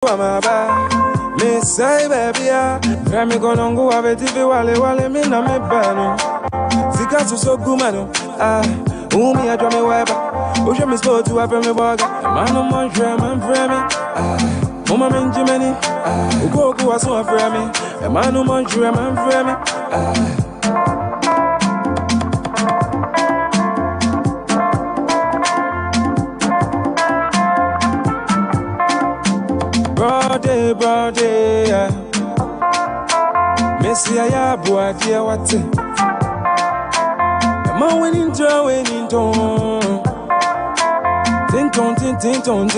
Me say baby ya, rami konongu abetivi wale mi na me bano. Sika so gumano, umi ya jwa me weba. Oje me sport to ape me boga. Mano mon man frame, mama menjimeni. Ugoku waso frame, mano mon man frame. Brody, Messi, I boy, dear, what's it? Am I winning, Tinton,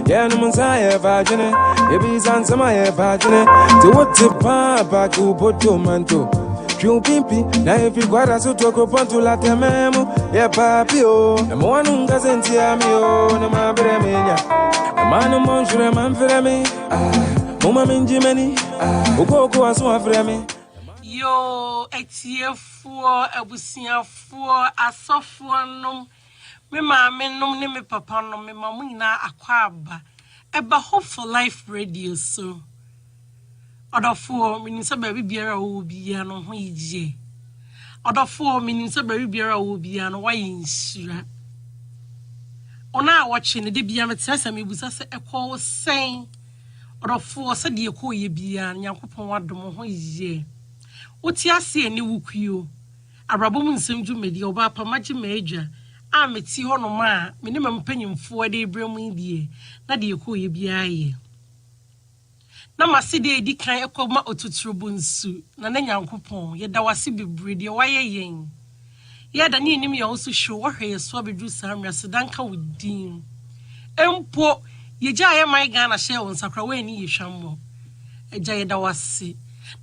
yeah, no one's I have vagina, maybe sans my vagina, to what the papa to put to manto. True pimpy, now if you got us to talk upon to la memo, yeah, papio, and one who doesn't tell me, oh, no, my bremia. Mano monjure man frame, mama menjimeni, ukoko aso frame. Yo, etiefo, abusiafo, asofo nom, me maame nom ne me papa nom, me mamu nyina akwaba. Eba Hope for Life Radio so. Odofo, me nsa ba bibiara wo bia no ho yije. Odofo, me nsa ba bibiara wo bia no waye nsura. Ona watching the bia metasa me busa se ekwo sen odofo se de ekwo ye bia nyankopon wadom ho ye woti ase ani wukuo abrabo mu nsem dwumedi OBAAPA magye maadwa a meti ho no ma me ne mampanyimfo de ebremu die na de ekwo ye bia ye na masede edi kan ekoma otuturubu nsu na nyankopon ye da wase bebre de waye yen ya da ni nim ya osu show wahwe so abedru samra sedanka wudin empo ye gya ye mai Ghana hye won sakra we ni ye hwammo egya ye da wase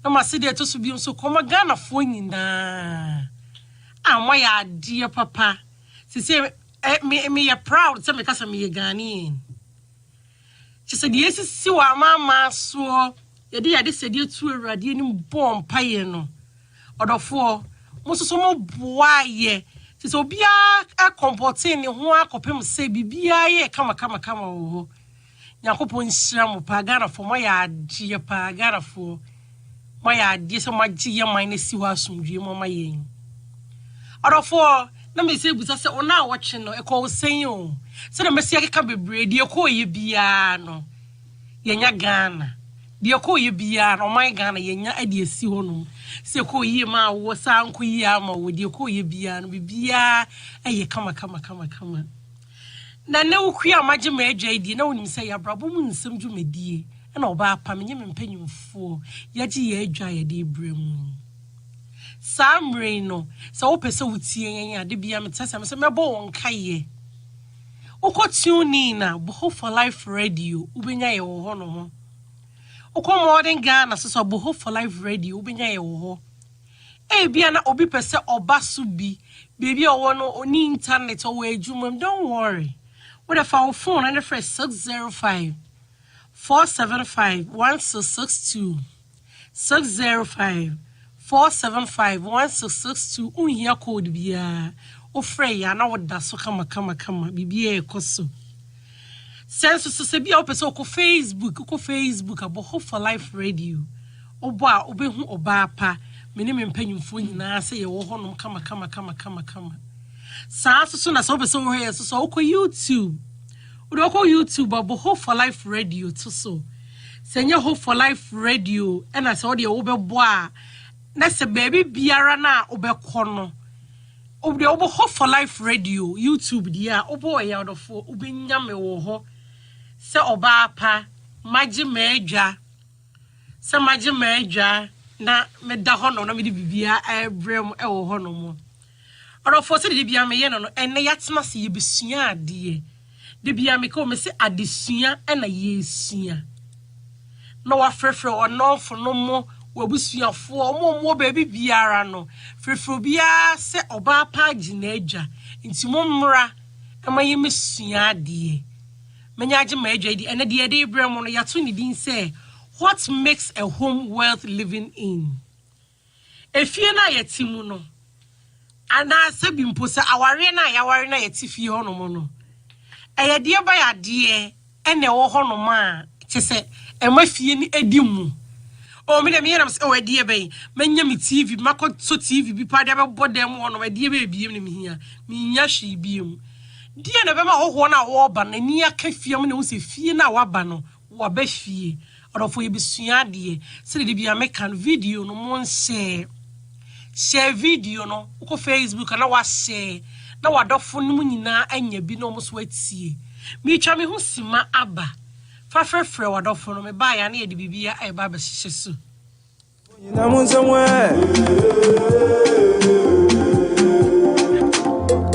na masede to so bi so koma Ghana fo nyina amwa ya ade papa sese me ya proud se me kasa me ye Ghanaian she said yes si wa mama so ye de sedi tu awurade ni bom paye no odofo Muso mo boaye sisi obia comporting ne ho akopem se bibia ye kama wo Yakopon nhira mo pa Ghana fo mo ya ade pa Ghana fo mo ya ade se mo agye ye man na si ho asomdwe mo ma ye Odofo na me se busa se ona watch no e ko sen o se na me se akeka bebre de ko ye bia no ye nya Ghana de ko ye bia no man Ghana ye nya ade si ho no se ko yi ma wo san ko yi ama wo de ko yi bia no bibia eye kama na ukua magye maadwa di na wonim se ya brabo mu nsem dwumedie na OBAAPA menye mpanyimfo yagye ye adwa ye de ebremu samre no se wo pese wutie yen ade bia metasa me se mebo won kaye ukotuni na Hope for Life Radio ubenya ye wo ho no ho Modern Ghana so Hope for Life Radio ubenya ye wo bia na obi pese obaso bi baby owo no oni internet o adwumam don't worry with a phone and the fresh 605 475 1662 605 475 1662 unhia code bia o frey ya na woda so kama bibia ekoso sense so se bia o pese ko Facebook abo Hope for Life Radio obo a obehu OBAAPA meni mpanyimfo nyina se ye wo honom kama saa so na so pese wo he so ko YouTube wo ko YouTube abo Hope for Life Radio to so senye Hope for Life Radio ena se wo de wo bebo a na se baby biara na obekọ no obo Hope for Life Radio YouTube dia obo ya odofo obenya me wo ho se OBAAPA magye maadwa na me da hono na me di bibia ebrem e wo hono mo odofo se de bia me ye no enne yatena se ye besua ade de bia me ko me se adesua na yesua na wa frefre onofo no mo wabusuafo mo baby biara no frefre bia se OBAAPA gina adwa nti mo mmra ama ye mesua ade menyaje maadwa di ene de ebrem no yato ne din se what makes a home worth living in? Efie na yetimu no. Ana sebi mpo se aware na yeti fie hono mo no. Eye de ba ya de ene wo hono ma chese ema fie ni edimu o me dem yeram se o ade be menya me TV makọ so TV bi pa de be bodem wo no ade be biem ni me hia me nya hwe biem die na be ma hoho na wo ba na ni aka fiem na wo se fie na wa ba no wo ba fie orofo ye bisua de se de bia make an video no mon share video no ko Facebook na wa share na wa dofo no mu nyina anya bi no mo so atie mi twa me ho sima aba fa frefre wa dofo no me ba ya na ye de bibia e ba ba hihye so na mun somewhere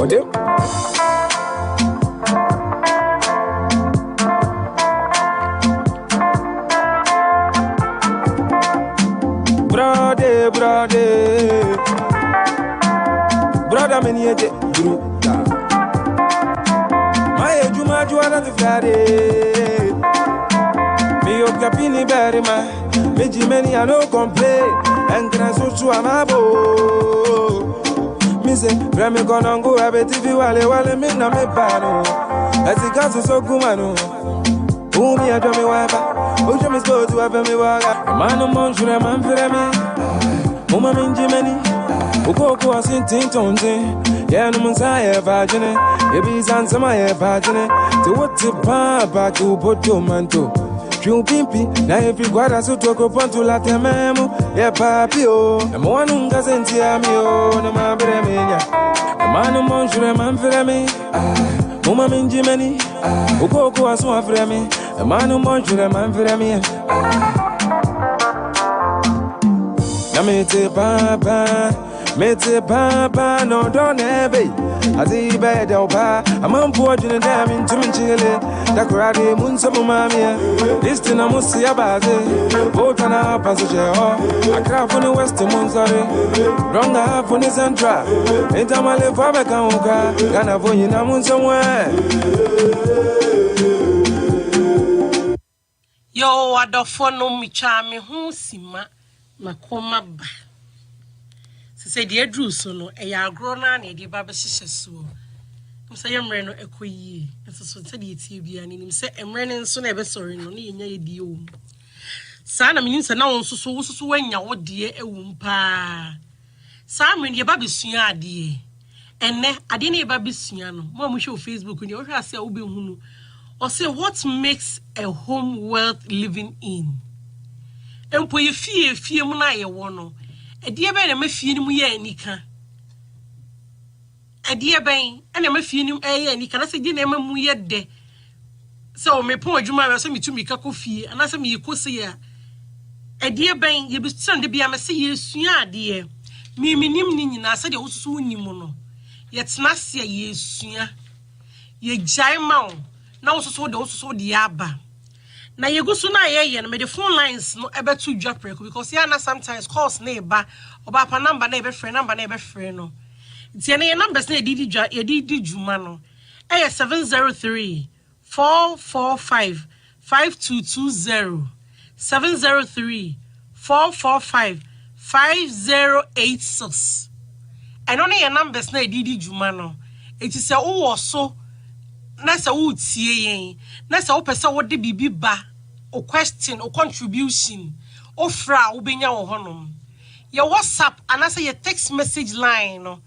ode brother many a day bruta my juma juana the Friday me o capini berima me jimeni I no complain and grasso to amabo me say brame gonna go abeti wale me na me pano as it got so gumano umi a me waba ojo me go to have me waga manu monjure man freme mama minjimeni ukoko asintin tonje ya no munsaye vagine e bi sansama ye vagine to what papa ku bodo manto tru pimpi na every guarda so toko ponto la tememo ye papi o e mo anunga senti ami o no ma bremenya manu monjure man freme mama minjimeni ukoko aso afreme manu monjure man freme na mete papa no don't ebe azi be da oba amam poje na min tumchile da kurade mun samu mamia listina musi abaze botana pasoje ho akra for the west monzare ronga for the central entamale for be kan uka kana vonyi na mun somewhere yo adofo no micha me hu sima makoma ba se de adru so no e ya agro na na de ba be hihye so se yemre no ekoyi so se de tie bia ni nim se emre ne nso na e be sori no na yenya ye die o sa na menim se na won so wanya wo de ewum pa sa me de ba be sua ade enne ade na e ba be sua no mo mo hwe Facebook ni o hwe ase a wo be hunu o say what makes a home worth living in empo ye fie mu na ye wo no edie ben na mafie ni mu ye anika edie ben na mafie ni ye anika na se di na mu ye de se o me pon adwuma we so mitumi ka kofie ana se me yikosi ya edie ben ye bi sande bia me se ye sua ade mi minim ni nyina se de wosusu nim no ye tena se ye sua ye jai ma na wosusu de aba na yegusu na ye no me the phone lines no ebe to drop because ya na sometimes calls na eba OBAAPA number na ebe free number na ebe free no tie na your numbers na edidi juma no 703 445 5220 703 445 5086 and on your numbers na edidi juma no it is a wo so na se wo tie yen na se wo pese wo de bibi ba o question o contribution o fra wo benya wo honom your WhatsApp and I say your text message line no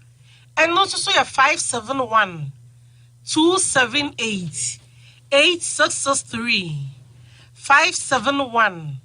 and also so your 571 278 8663 571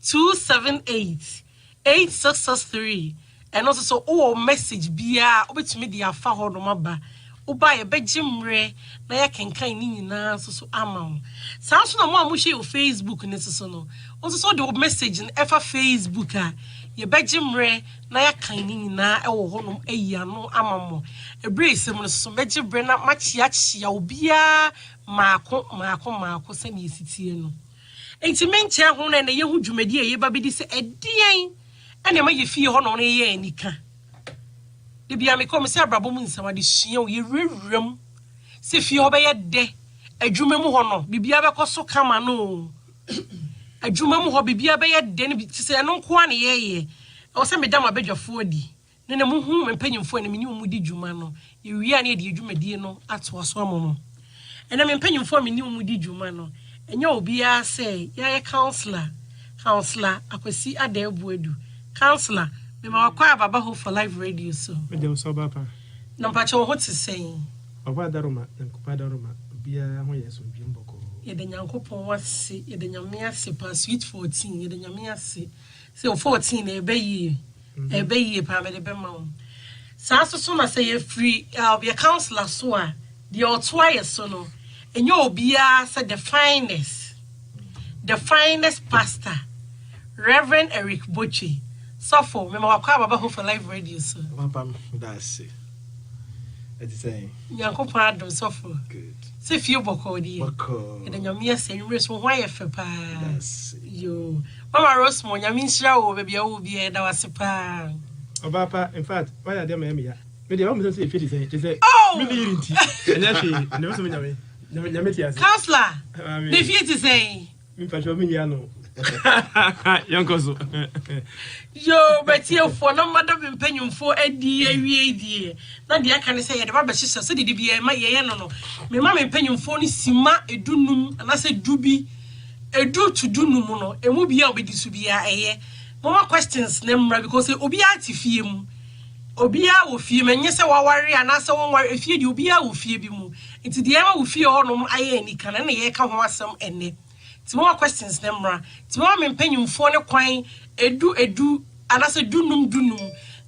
278 8663 and also so o message bia obetumi dia afa honom aba oba ye begimre na ya kenkan ni nyina so ama sa so na mo amuhye o Facebook ne so no onso so the message in efa Facebook a ye begimre na ya kan ni nyina e wo honom eya no ama mo ebrese mo so begibre na machia obia maako se ne sitie no enti menche ho na ye hu dwumadi ye ba bedi se edien ene ma ye fie ho no ye anika de bia me kom se abrabo mu nsama de sua ye rewrem se fie ho be ye de adwuma mu ho no bibia be koso kama no adwuma mu ho bibia be ye de ne bi se no nko an ye o se medam abadwafo adi ne mu hu me mpanyimfo ne menyi mu di dwuma no ye wi an ye de adwuma die no ato aso amomo ene me mpanyimfo menyi mu di dwuma no Enya obia say ya counselor akwasi adebuedu counselor me ma wakwa baba ho for live radio so me dem so baba no pa cho ho te say oba daroma nkupa daroma bia ho yeso bimboko ye de nyankopon wase ye de nyame ase pa sweet 14 ye de nyame ase say 14 na ebe yi pa me de be ma sa so na say ye free your counselor so a the otwaye so no enya obia say the finest pastor Reverend Eric Bochi so me ma wakwa baba ho for live radio so papa that's it it's saying nyankopon adom so good se fie boko di boko e de nyame ase nwure so ho aye fe pa yo mama Rose mo nyame nshira wo be bia wo bia da wase pa OBAAPA in fact why are them me ya me dey want to say fit say me dey rinti enya hwe ne so me nyame ti ase counselor the fie ti say me pa cho me ya no yankoso yo betie fo no madam mpanyumfo adi awie die na de aka ne say ye de ba behyeso so de bia ma ye no me ma mpanyumfo ni sima edunum na se dubi edu to dunum no emu bia obedi su bia eye mama questions na mra because obi ati fie mu obi a wo fie menye se waware ana se wonware fie di obi a wo fie bi mu nti de ma wo fie ho no aye ani kana na ye ka ho asem enne ti mama questions na mra ti mama mpanyumfo ne kwan edu ana se dunum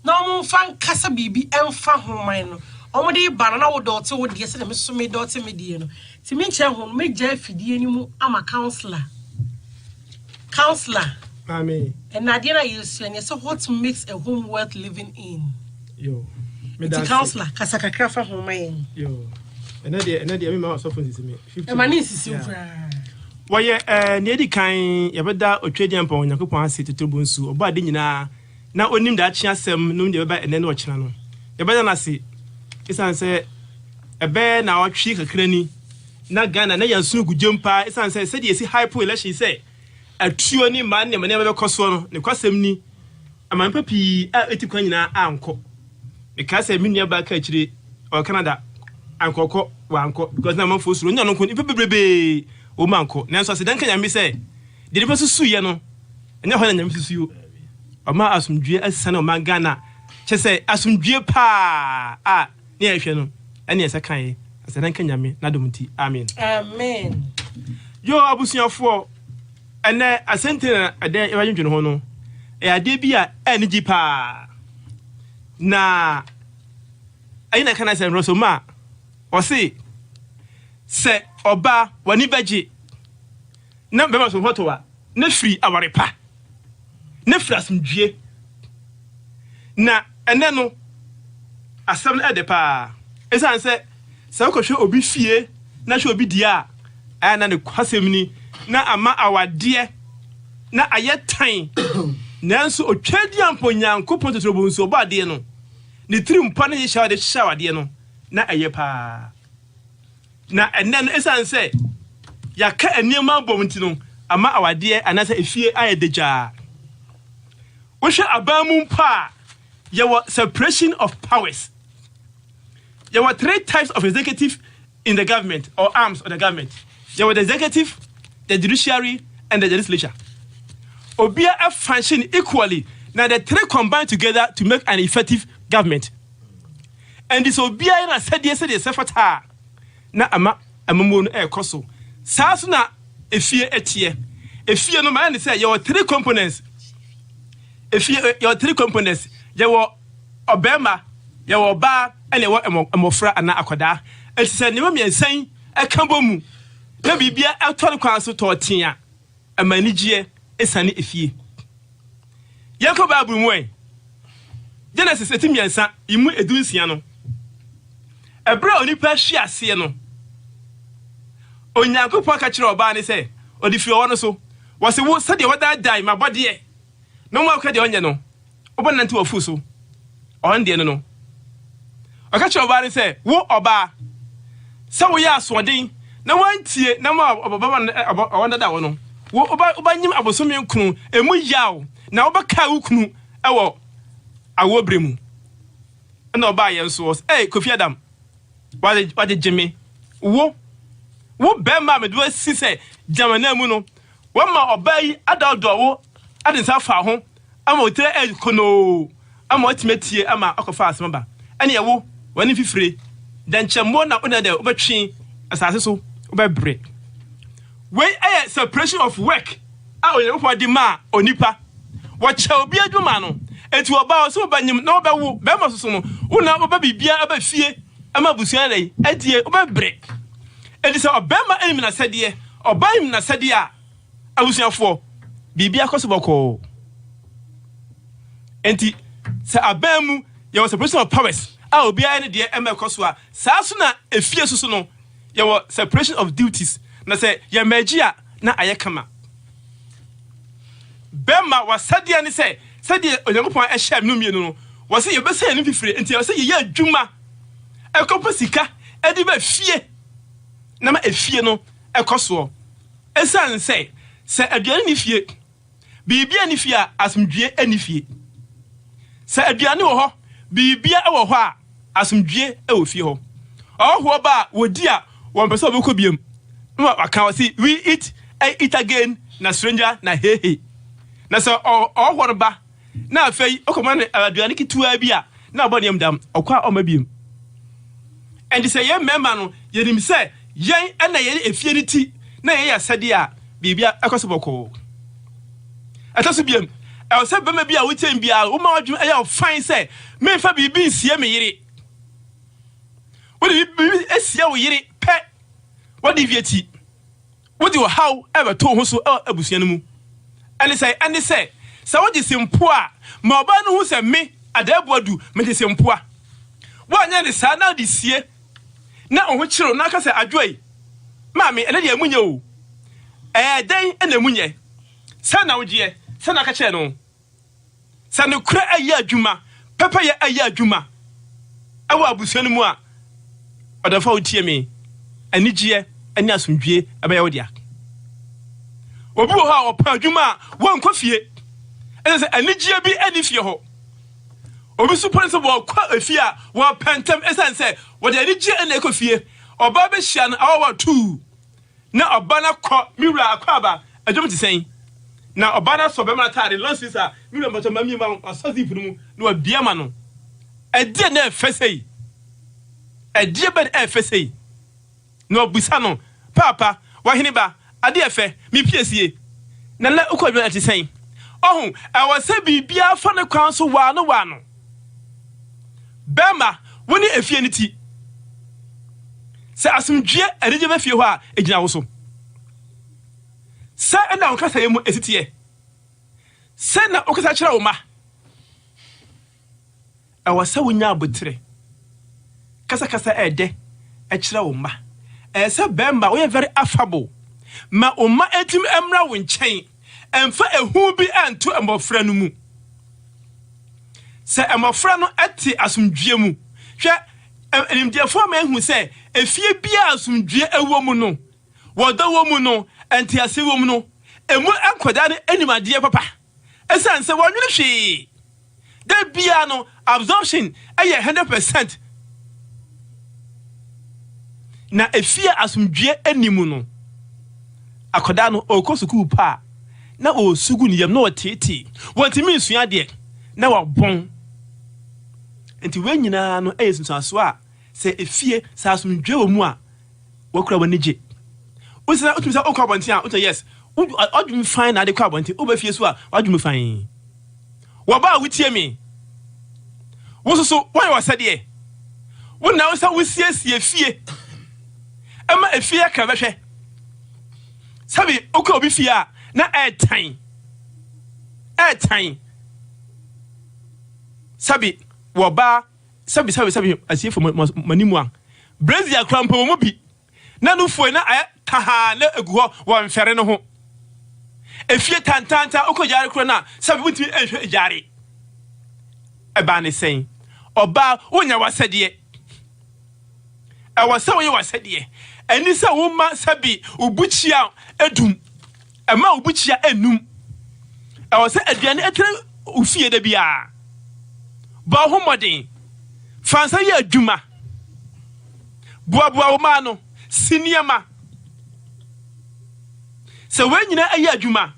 na mo fan kasa bibi emfa homan no omo de ba na wo dote wo de se de me so me dote me die no ti me nche ho me gya fidie ni mu ama counselor amen and Nadia you say what makes a home worth living in yo me da counselor kasaka krafa homan yo and na me ma so phone sisi me 50 e mani sisi ufra woye ne edi kan yebeda otwedi ampa onyankopon ase totobo nsu oba de nyina na onim da akye asem num de beba ene na okyena no yebeda na se isan se ebe na otwi kakrani na Ghana na yansu gudwempa isan se de esi hypo election se atuo ni man ne mane be koso no ne kwasem ni amampa pi a etikwa nyina anko me ka se minua ba ka kire o Canada ankoko wanko because na manfo suro nya no ko ipebebrebe o manko nanso ase dan ka nyame se de de susu ye no enya ho na nyame susu yo ama asumdue asana o man Ghana che se asumdue pa a ne ehwe no ene ese kan ye ase dan ka nyame na domti amen yo abusuafo ene asente ade ewadwedwe ho no e ade bi a enji pa na ayina kana se nroso ma o se oba wani baji na bema so hoto wa na free aware pa na free asumdue na ene no asem na ede pa esan se ko hwe obi fie na hwe obi dia na ne kwasem ni na ama awade na ayetan nanso otwadi amponyankopon totrobo nso oba ade no ne trimpa na yesha de shawade no na ayepa na enne no esanse yaka eniema bomti no ama awade anasa efie ayedeja wo hwe abamu pa yewo separation of powers. There were 3 types of executive in the government or arms of the government. There were the executive, the judiciary, and the legislature. Obia function equally. Now the 3 combine together to make an effective government. And this Obia na said yes sefata na ama amamu no koso. Sasu na efie etie. Efie no man say there were 3 components. Efie your 3 components. There were obema, there were ba, and there were amofra and akoda. It said never me saying a cambomu. Na bibia elton kwanso to tia amanigye esane efie Yakob Bible mu Genesis 8:3 imu edunsia no ebra onipa hwe ase no onyankopon ka kire oba ne se odi fi owo no so wo se wo sade woda dai mabode no mo aka de onye no obonante wo fu so on de no aka kire oba ne se wo oba se wo ya asodin na wantie na ma obaba wanda da wono wo oba nyim abosome nkunu emu yaw na obaka ukunu ewo awobremu na oba yenso Kofi Adam wade jeme wo bema me do si se jamana mu no wama obai adodowo adensa fa ho ama otre kono ama otimetie ama akofa asema ene yewo wani fifire danchemo na ona de obetwe asase so obebre we separation of work a oyefo de ma onipa wacha obi adwuma no enti oba so banyim na obewo be masoso no una oba bibia aba fie ama busuan dai adie obebre enti se obema emi na sede oba emi na sede a abusuafo bibia koso boko enti se abamu ye was separation of powers a obi ane de emekoso a saaso na efie soso no ye was separation of duties na se ye magia na ayekama bema wasade ani se sade onyankopon ehye am no mienu no wose ye bese ne fifire enti wose ye adwuma ekopo sika edi ba fie na ma efie no ekoso esan se aduane ni fie bibia ni fie asomdwie ani fie se aduane wo ho bibia wo ho a asomdwie e wo fie ho ho ba wodi a won pese obekọ biem no aka wose we eat I eat again na stranger na hehe na so ho ba na afei okomane aduane kitua bia na oboniam dam okwa omabiem and say ye memma no yenim se yen na ye efie ni ti na ye yasade a bibia ekosoboko ataso biem e se bema bia wotem bia wo ma wadwum e fine say me fa bibi nsie me yire wo de bibi esie wo yire pe wo de vieti wo de wo how e to ho so abusuan mu ane say sa wo de simpo a ma oba no hu se me adabuadu me de simpo a wo anya de sa na de sie na oho kiro na ka se adwoi maami ene de amunye o den ene munye sana wogie sana ka che no sana kura ayi adwuma papa ye ayi adwuma awu abusuan mu a odafa otie me anigye ani asomdwie abaye wodia obi wo ha opa adwuma wo nkofie ene se anigye bi ani fie ho obi supponse wo kwa afie a wo pentem esan se wo de anigye ene ekofie oba be hia no awa 2 na oba na kọ miwura akwaba adwom ti sen na oba na so be ma tare lances a miwura mbato mami ma asazi funu na wabia ma no ade na efesei ade be na efesei no busa no papa wahene ba ade efe mi piesie na la ukwadwa ti sen ohun awase bibia fa ne kwan so wa no bema woni efie ni ti se asomdwie adije ba fie ho a egina wo so se na onkasa yemu esitie se na okasa kira wo ma awasa wonya abotre kasa ede e kira wo ma se bemba we very affable ma oma etim emra wo nchen emfa ehu bi anto emofra no mu se emofra no eti asomdwie mu hwe enimdiafo ma ehu se efie bia asomdwie ewo mu no woda wo mu no enti ase wo mu no emu enkoda ne animade papa esan se wonwene hwe da bia no absorption eye 100% na efie asomdwie animu no akoda no okosuku pa na osugu ni yam na otete wontimi nsua de na wabon enti wenyina no eyesunso a se efie sa asomdwe wo mu a wakura wanije usina utumisa okwa bontia uto yes odwum fine na de kwa bontia obafie so a odwum fine wo ba wutie me wo so why wasade wo na wo sa wusiesie fie ama efie ka behwe sabi okwa obi fie a na airtime sabi wo ba sabi asiefo manimu a brazil krampo mo bi na no foi na taha na egu ho wo mfere no ho efie tantanta okojare kro na sabi mutimi ehwe ejare eba ne sen oba wonya wasade e wasa wo ye wasade eni se wo ma sabi obuchia edum ema obuchia enum wasa aduane etre ofie da bia ba ho modern fansa ye adwuma boa wo ma no siniama So when you know a juma,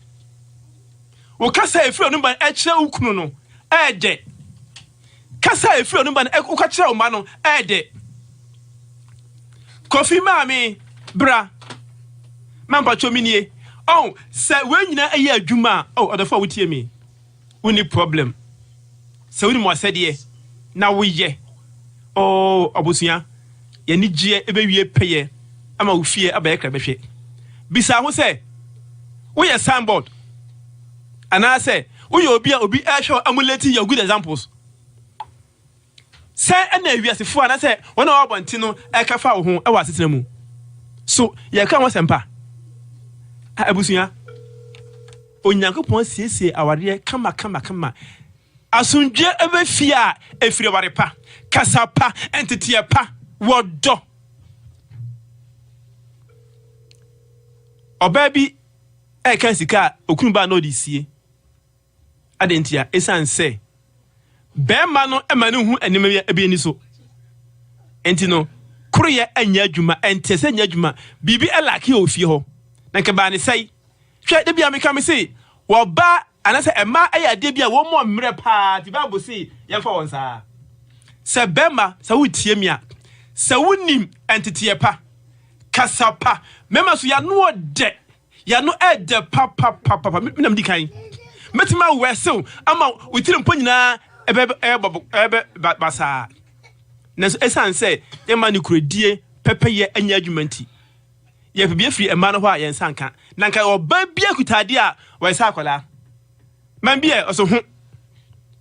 we can say if you're number H. Ukruno, Ede. Kasa if you're number Ukacha Mano, Ede. Coffee mammy, bra. Mamba Chomini. Oh, say when you know a juma, oh, other four with me. We need problem. So we must say, ye. Now we ye. Oh, Abusia. Ye need ye, ebe pay. I'm a fear a baker. Bisa who say, we a signboard. And I say, we will be sure I'm letting your good examples. Say, and then we are the four, and I say, when I want to know, I can follow whom I was sitting. So, ye come was empa. Abusia. Onyankopon siesie awade kama. Asunje ebe fia efiri ware pa. Kasa pa entity pa wodo. Obabi kan sika okunba no disie. Adentia esan se. Be ma no emanu hu anim ebe ani so. Enti no kroye anya adwuma entese anya adwuma bibi elaki ofie ho. Na ke ba ne sai. Hwe de bia me ka me sei wo ba anase ema aya de bia wo mo mre pa ti ba bo sei ye fa won sa. Se bema sa wutie mi a. Se wunim entity pa. Kasapa mema so ya no de ya no ede pa minam di kan metima wesew ama witirim po nyina ebe basa na esan say ye mani kurodie pepeye anya adwumanti ye bibia firi ema no ho a ye nsanka na nka oba bia kutade a we sa akola man bia oso ho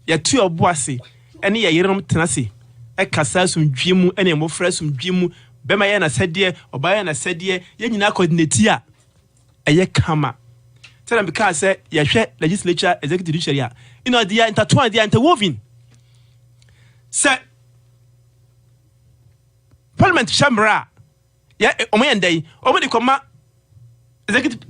ye tu obo ase ene ye yerenom tenase e kasa sumdwemu ene mo fra sumdwemu bema ye na sede oba ye na sede ye nyina coordinate a eye kama tell them because say ye hwe legislature executive judiciary you know they are intertwined, they are interwoven. Say parliament chamber ya omoyendai omodi koma executive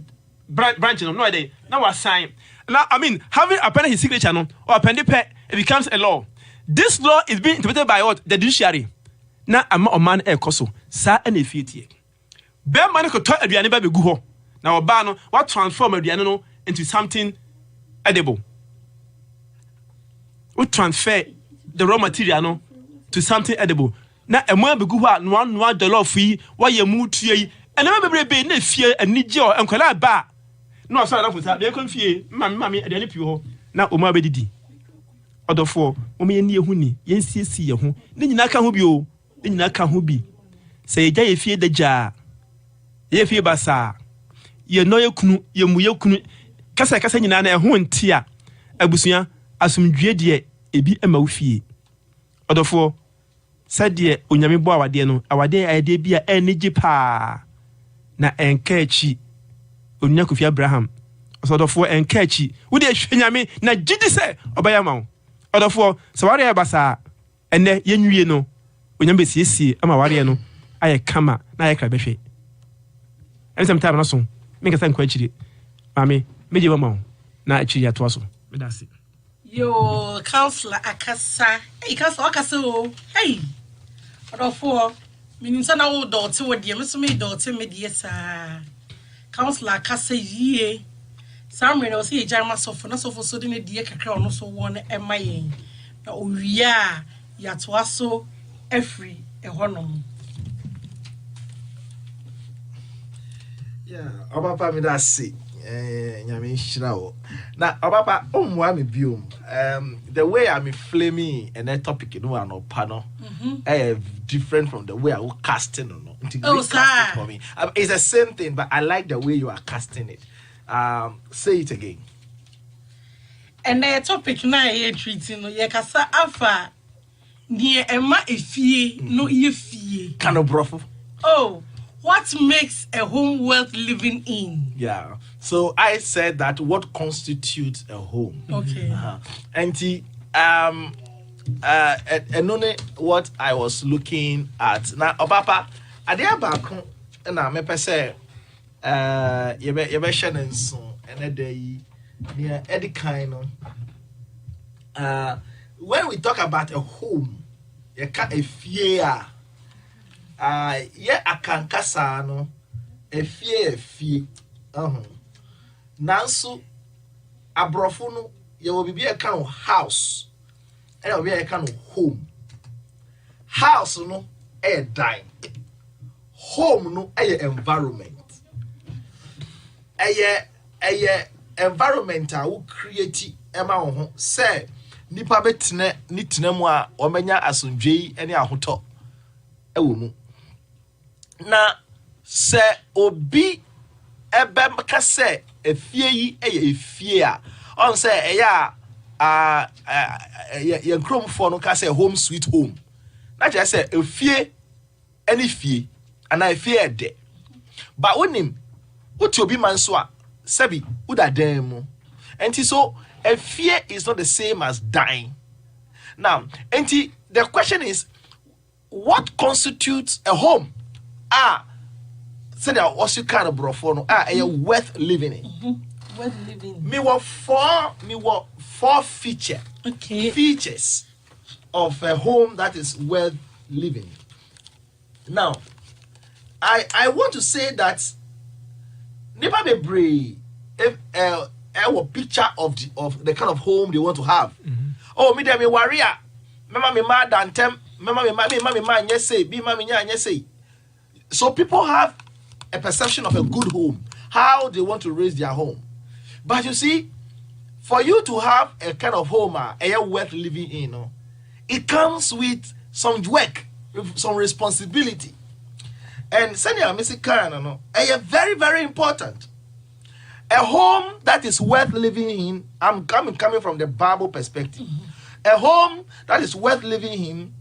branch no dey now was sign now I mean having appended his signature no or appended it becomes a law. This law is being interpreted by what the judiciary na ama oman e koso sa na efietie be man ko to aduane ba begu ho na oba no what transform aduane no into something edible. We transfer the raw material no to something edible. Na emo abegu ho a no jollof yi wa ye mu tue yi enema bebrebe na fie anije o enkwala ba na so na fusa be kon fie mami aduane pio ho na omo abedidi odofo omo ye ni ehu ni ye nsiesi ye ho ni nyina ka ho bi o ni nyina ka ho bi se ye gya ye fie daja ye fie basa ye no ye kunu ye mu ye kunu kasa nyina na eho ntia abusua asumdwe de ebi ema wo fie odofo sade onyame bo awade no awade ayede bia enigi pa na enkachi onya kofi Abraham osodofo enkachi wo de hwenyame na gidi se obaya ma wo odofo se ware ya basa enne yenwie no onyame besiesie ama ware no aye kama na aye krabehwe ensem time no so me kasa nkwa chiri mami meje ba ma wo na achiri ato so me dasi yo counselor akasa hey counselor akasa o hey odofo minimsa na wo dot wo de me so me dot me de sa counselor akasa yie samre no se ejama sofo na sofo so de ne de kakra ono so wo na emayen na owia ya to aso every ehonom yeah obapa mi da say nyame shirawo na obapa omwa me biom the way I'm flaming and that topic no an opano different from the way I will casting no casting for me it's the same thing but I like the way you are casting it. Say it again. And the topic na ye treating no ye kasa afa ni ema efie no ye fie kind of brothel. Oh, what makes a home worth living in? Yeah. So I said that what constitutes a home. Okay. And only what I was looking at now. Obapa, adia baako na me pese yebe share nso ene dey near any kind when we talk about a home you can a fear yeah akankasa no a fear nanso abrofo no ye will be a kind of house and will be a kind of home. House no a dime. Home no a environment. A environment a will create ema ho say nipa betene ni tenemu a omenya asundwei ene ahoto ewo mu. Na se obi ebem ka se efie yi eye efie a on se eya ye kromfo no ka se home sweet home. Na je se efie ene fie ana efie ede. Ba onim uti obi man so a sebi udadan mu. Enti so a fear is not the same as dying. Now, the question is, what constitutes a home? So there was you kind of brofono. Worth living in. Worth living. Me were four features of a home that is worth living. Now, I want to say that never be brave if a picture of the kind of home they want to have. Oh, me dem me warrior. Mama me mad and tem. Mama me man yes say. Be mama yes say. So people have a perception of a good home, how they want to raise their home. But you see, for you to have a kind of home, worth living in, it comes with some work, with some responsibility. And senior Missy Khan, very, very important. A home that is worth living in, I'm coming from the Bible perspective. A home that is worth living in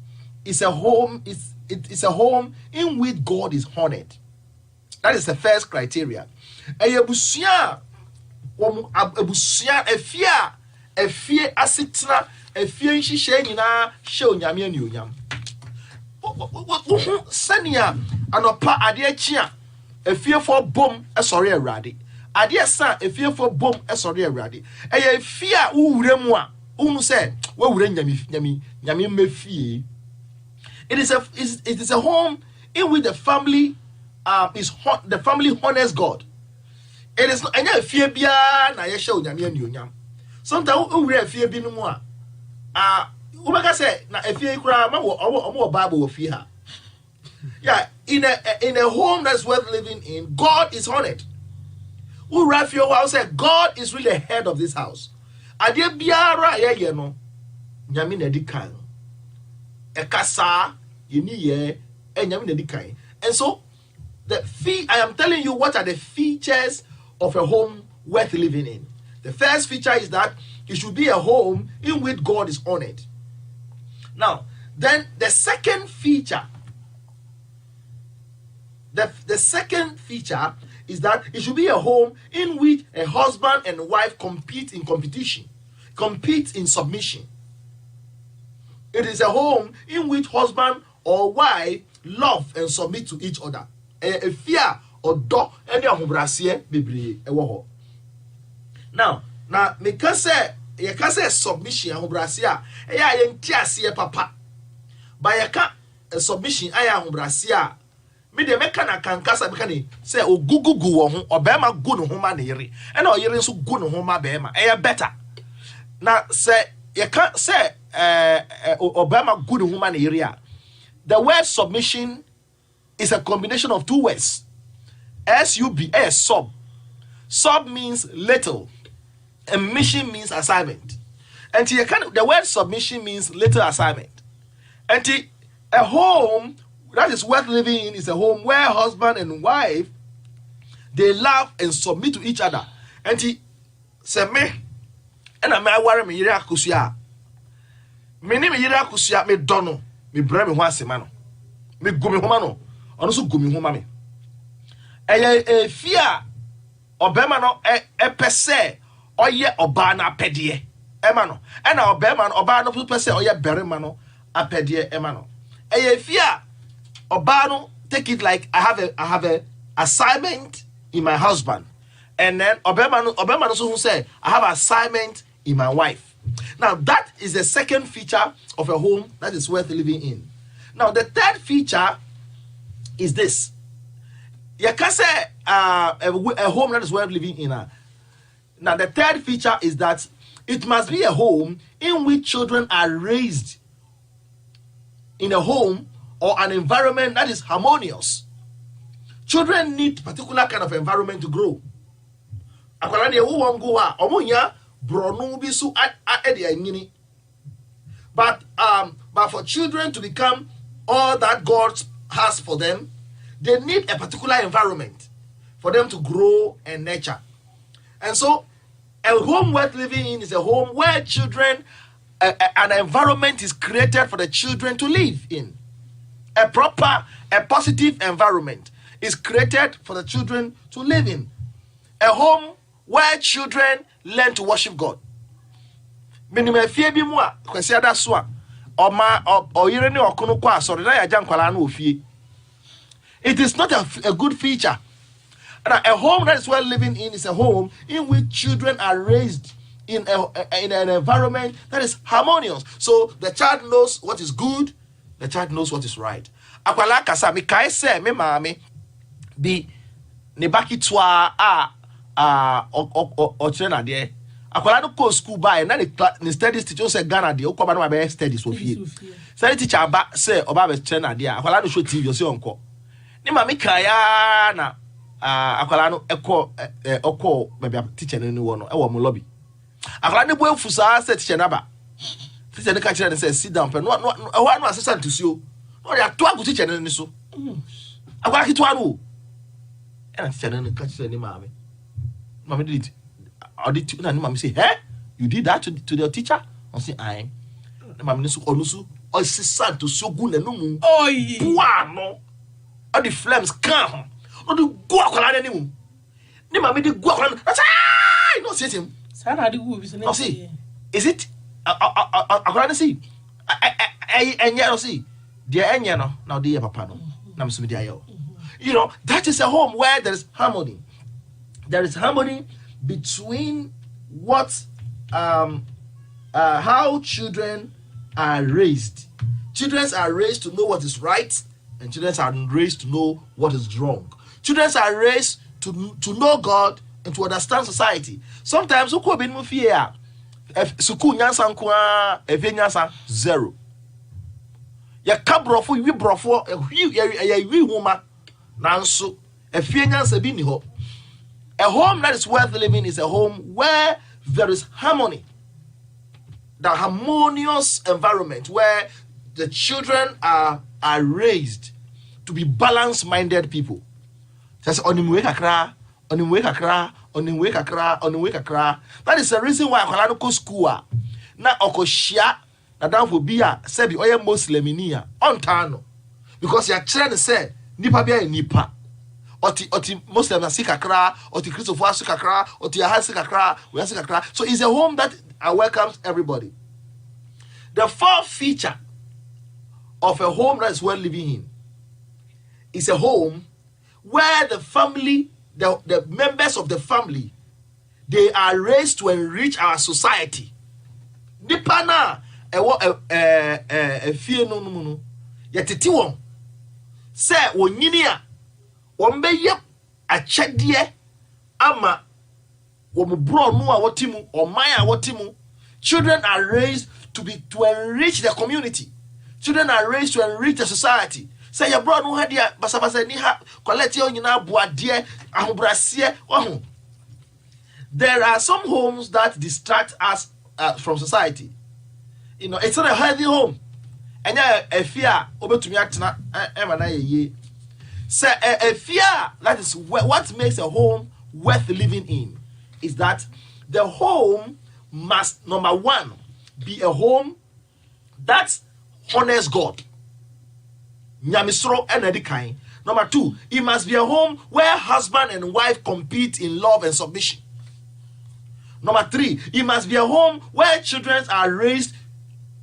is a home, it's a home in which God is honored. That is the first criteria. A fear asitna, a fear shishena, show nyamia new yam. Senia, and a pa adia chia, a fearful bomb, a sorry, a raddy. Adia san, a fearful bomb, a sorry, a raddy. A fear, remoi, said, what would yami me fear? It is a home in which the family the family honors God. It is not any fear bia na ye show nyame anu nyam. Sometimes we fear bi no mu a ubaka say na fear kura ma wo Bible wo fear ha. Yeah, in a home that's worth living in, God is honored. Who Rafi will say God is really the head of this house. Ade biara ye no nyame na di kan. Ekasa yeni ye nyame na di kan. And so I am telling you what are the features of a home worth living in. The first feature is that it should be a home in which God is honored. Now, then the second feature, the second feature is that it should be a home in which a husband and wife compete in competition, compete in submission. It is a home in which husband or wife love and submit to each other. A fear or do any ahobrasie bebre ewo ho. Now me can say submission ahobrasie a ye ntiase papa. Ba ye ka submission aya ahobrasie a me de meka na kankasa meka ni say ogugugu wo ho obema gu no ho ma ne yere. E na oyere nso gu no ho ma bema. E better. Na say ye ka say obema gu no ho ma ne yere a. The word submission is a combination of two words. S-U-B, sub. Sub means little. And mission means assignment. And the word submission means little assignment. And a home that is worth living in is a home where husband and wife, they love and submit to each other. And he said, me, and I worry me yira kusia. Me ni me yira kusia me dono. Me bra me ho asemano. Me gumi ho mano. Ono so gumi ho mame. E fear obema no pese oye oba na apede ema no. E na obema no oba no pese oye berema no apede ema no. E fear oba no take it like I have a assignment in my husband. And then obema no so who say I have assignment in my wife. Now that is the second feature of a home that is worth living in. Now the third feature is this. You can say a home that is worth living in. Now, the third feature is that it must be a home in which children are raised in a home or an environment that is harmonious. Children need particular kind of environment to grow. But for children to become all that God has for them, they need a particular environment for them to grow and nurture. And so, a home worth living in is a home where children, an environment is created for the children to live in. A positive environment is created for the children to live in. A home where children learn to worship God. It is not a good feature. A home that is well living in is a home in which children are raised in an environment that is harmonious. So the child knows what is good, the child knows what is right. Akwala kasa mi kai se me maame bi ne baki twa o trainer de. Akwala no go school by na the studies teacher say Ghana de o ko ba no be studies ofie. Study teacher ba say oba be trainer de. Akwala no show TV o say onko. Ne maame kaya na akwala no eko baby teacher no wo no e wo mo lobby. Akwala ne bo fusa say teacher na ba. Teacher ne ka kire say sit down pe no assistant to see o. No ya to agu teacher no so. Akwala ki to anu. E na teacher no ka kire ni maame. Maame did it. Na mama say, "Hey, you did that to the teacher?" I say, "Aye." Na mama so onusu o assistant to so gu na no mu. Oy. Bua no. All the flames come. No do go akwala na nimu. Ni mama dey go akwala. I no see him. Say na dey go bi say. No see. Is it akwala na see? Enya no see. Dia enya no na dey papa no. Na me so dey ayo. You know, that is a home where there is harmony. There is harmony between how children are raised. Children are raised to know what is right, and children are raised to know what is wrong. Children are raised to know God and to understand society. Sometimes uko bin mu fie a suku nyansa nko a efe nyansa 0. Ya kabrofo wi brofo ya wi huma nanso efe nyansa bi ni ho. A home that is worth living is a home where there is harmony. The harmonious environment where the children are raised to be balanced-minded people. That's onimwe kakra. That is the reason why I go school. Na okoshia na down for bia sebi oye Musliminia on tano. Because your children say nipa bia nipa. Oti Muslim na sikakra, oti Christopher sikakra, oti Ahad sikakra, we are sikakra. So it's a home that welcomes everybody. The fourth feature of a home that is well living in is a home where the family, the members of the family, they are raised to enrich our society. Nipana fie no yetiti won se wonyini a wombeye achadie ama womubro no a wotimu oman a wotimu. Children are raised to enrich the community. Children are raised to enrich the society. Say your bro no hadia basabasa ni ha collect your nyina boade ahobrasie ohu. There are some homes that distract us from society. You know, it's not a healthy home. And a fear obetumi atena ema na ye. Say a fear, that is what makes a home worth living in, is that the home must, number one, be a home that honors God. Nyamisro enedikai. Number two, it must be a home where husband and wife compete in love and submission. Number three, it must be a home where children are raised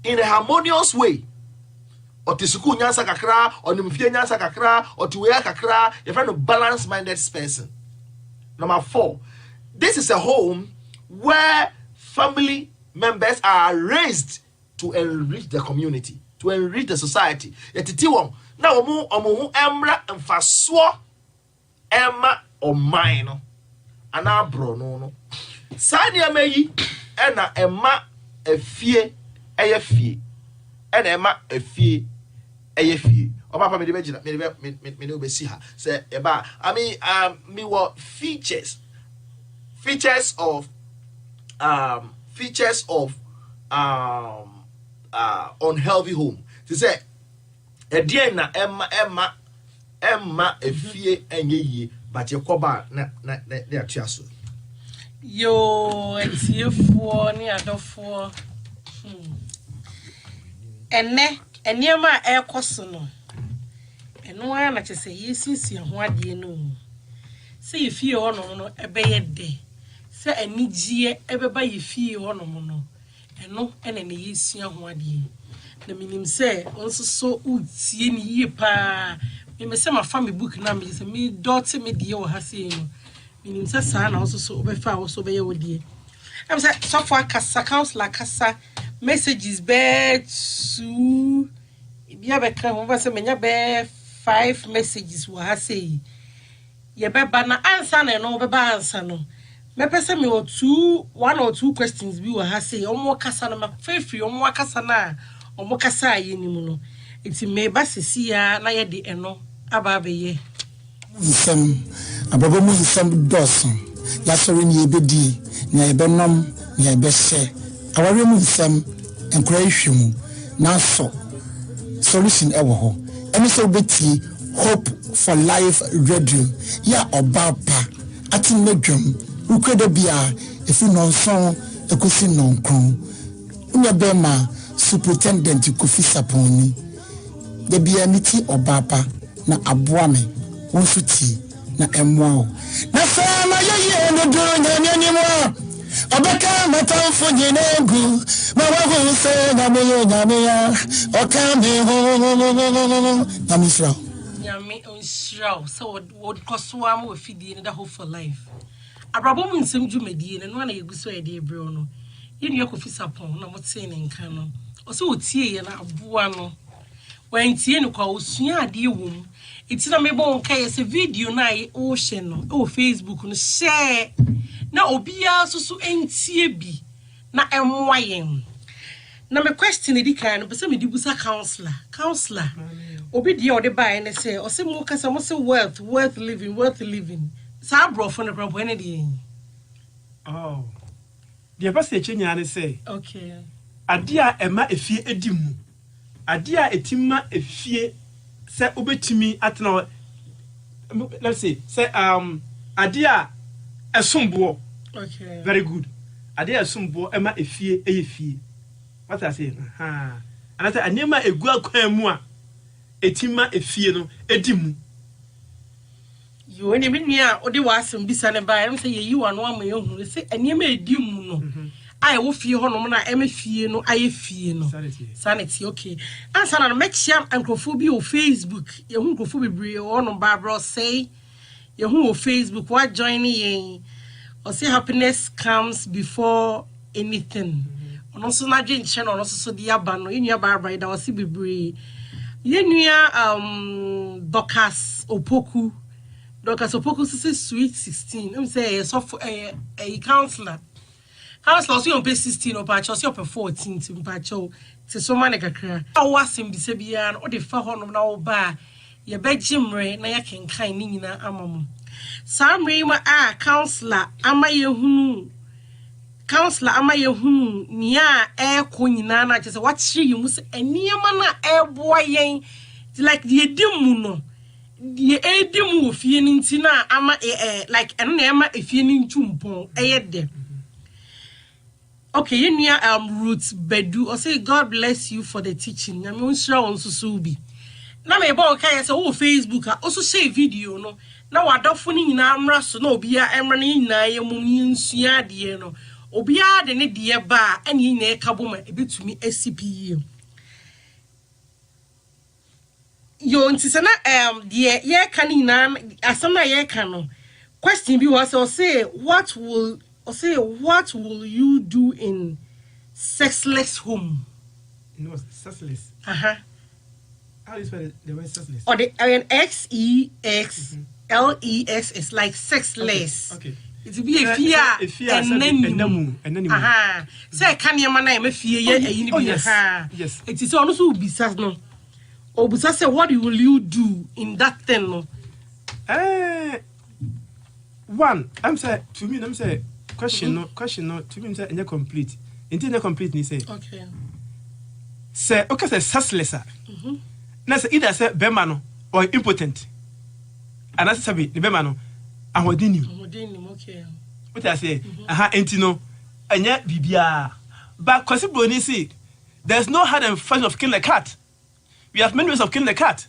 in a harmonious way. Otisuku nyansa kakra, onimfie nyansa kakra, otuwea kakra, you're trying to balance-minded person. Number four, this is a home where family members are raised to enrich the community, to enrich the society. Yetitiwon, na omu emra emfaswo emma o mine no. Ana bro no. Sanya meyi ena ema efie eye fie ena ema efie eye fie Obapa me de begina me no be see her say eba I mean me what features of unhealthy home to say a dear na Emma efie enye yi but your koba na atuaso yo etiefo ni adofo eniema ekoso no eno ara na chese yesisi ho ade no se yefie ono no ebeye de se anigye ebeba yefie ono no eno ene ne yesia ho ade na minim se onso so utie ni yie pa me se ma family book na me se me dot me die wo ha se no minim se sa na onso so obefa wo so beye wo die am se so for kasa counselor kasa messages be to bia be kan wo se menya be 5 messages wo ha se ye be ba na answer na no be ba answer no me pese me o 1 or 2 questions bi wo ha se omo kasa na ma fefi omo kasa na omo kasa aye ni mu no enti me ba sesi ya na ye de eno aba be ye nsem ababo mu nsem dos ya sori ni ebedi na ebenom na ebese aware mu nsem enkura hwemu na so solution ewo ho emi so beti hope for life radio ya OBAAPA ati medwam ukredo bia efi nonson ekosi nonkron unya bema superintendent Kofi Saponi de bia miti OBAAPA na aboame wonsuti na emwa na sama yeye no do nyanyanyimo obeka matamfo nyinegu ma wahu se na meyo nyamea okame ho na misra nyame onsraw so would koswa mo fidie ne da hope for life abrabo mu nsem dwumadi ne no na yeguso ye de ebro no yenu Kofi Sapon na mote ne nka no o se otie ye na aboa no wantie ne kwa osua ade wom itina me bon kai se video na ye o hye no o Facebook no share na obia susu entie bi na emwa yen na me question edi kan no pese me dibusa counselor obi die o de buy ne say o se mo kasa mo se worth living sa brofo no brofo ne die oh the person e chenya ne say okay adia ema efie edimu adia etimma efie se obetimi atena let's say adia esumbo okay very good adia esumbo ema efie eyefie what I say and I say anema egu akwan mu a etimma efie no edimu yo ene minia odi wasem bisa ne ba em say yeyi wano ama yehunu say anema edimu no I will feel hono na emefie no ayefie no sanity okay answer na make sure ankophobia o Facebook yehu ankophobia bre hono Barbara say yehu o Facebook what join yen or say happiness comes before anything ono so na dwen che no ono so dia ba no yenua Barbara da wasi bebre yenua Docas Opoku say sweet 16 em say so a counselor House you on page 16 or patch or 14 to patch to so many kakra. I was him bisabian or the fa honum na oba ye bedjimre na ya kenkan ni nyina amamu. Sam rema counselor ama yehunu nia e ko nyina na chese what she you must eniema na e boa yen like the edimu no the edimu fie ni ntina ama like eno na ema efie ni ntumpon eyede. Okay, you near Roots Bedu or say God bless you for the teaching. I mean, sure on Susubi. Now, me about okay, so Facebook also say video no. Now, I don't funny in Amra, so no be a Emrani na ye munin sia dieno. Obia de ne dear bar and ye ne kabuma a bit to me SCP. Yo, intisana dear ye canina asana ye cano. Question be was or say what will you do in sexless home? No, sexless. How do you spell the word sexless? Or the XEXLESS like sexless. Okay. it be a fear and then aha say can you man na fear ye yes it is also be sas no obusa say what will you do in that thing no one I'm say to me I'm say question no to me say any complete intend complete ni say okay say saslessa na say either say bema no or impotent and as say the bema no ahodini okay what I say enti no anya bibia but cause broni say there's no hard and fast of killing a cat. We have many ways of killing a cat.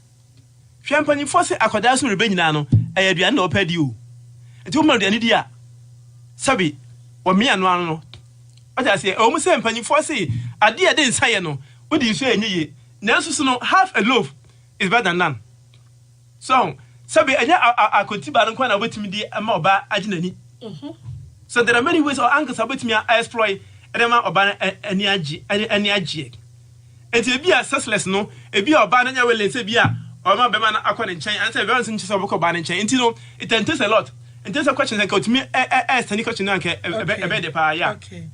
Champagne for say akoda so rebe nyina no aduane na opadi o enti o ma aduane dia sabi o me anu anu no what I say o mu say mpanyi for say ade ade nsaye no o di so enye nanso so no half a loaf is better than none. So sabi anya akotiba no kwa na obetimi di ama oba aginani. So there are many ways or angles obetimi exploit edema oba ani agi and to be a success no e be oba na nya wele say bia o ma be ma na akọ nchen and say very since oboko ba nchen enti no it takes a lot and there's a question that got me stand question na nke ebe de pa ya okay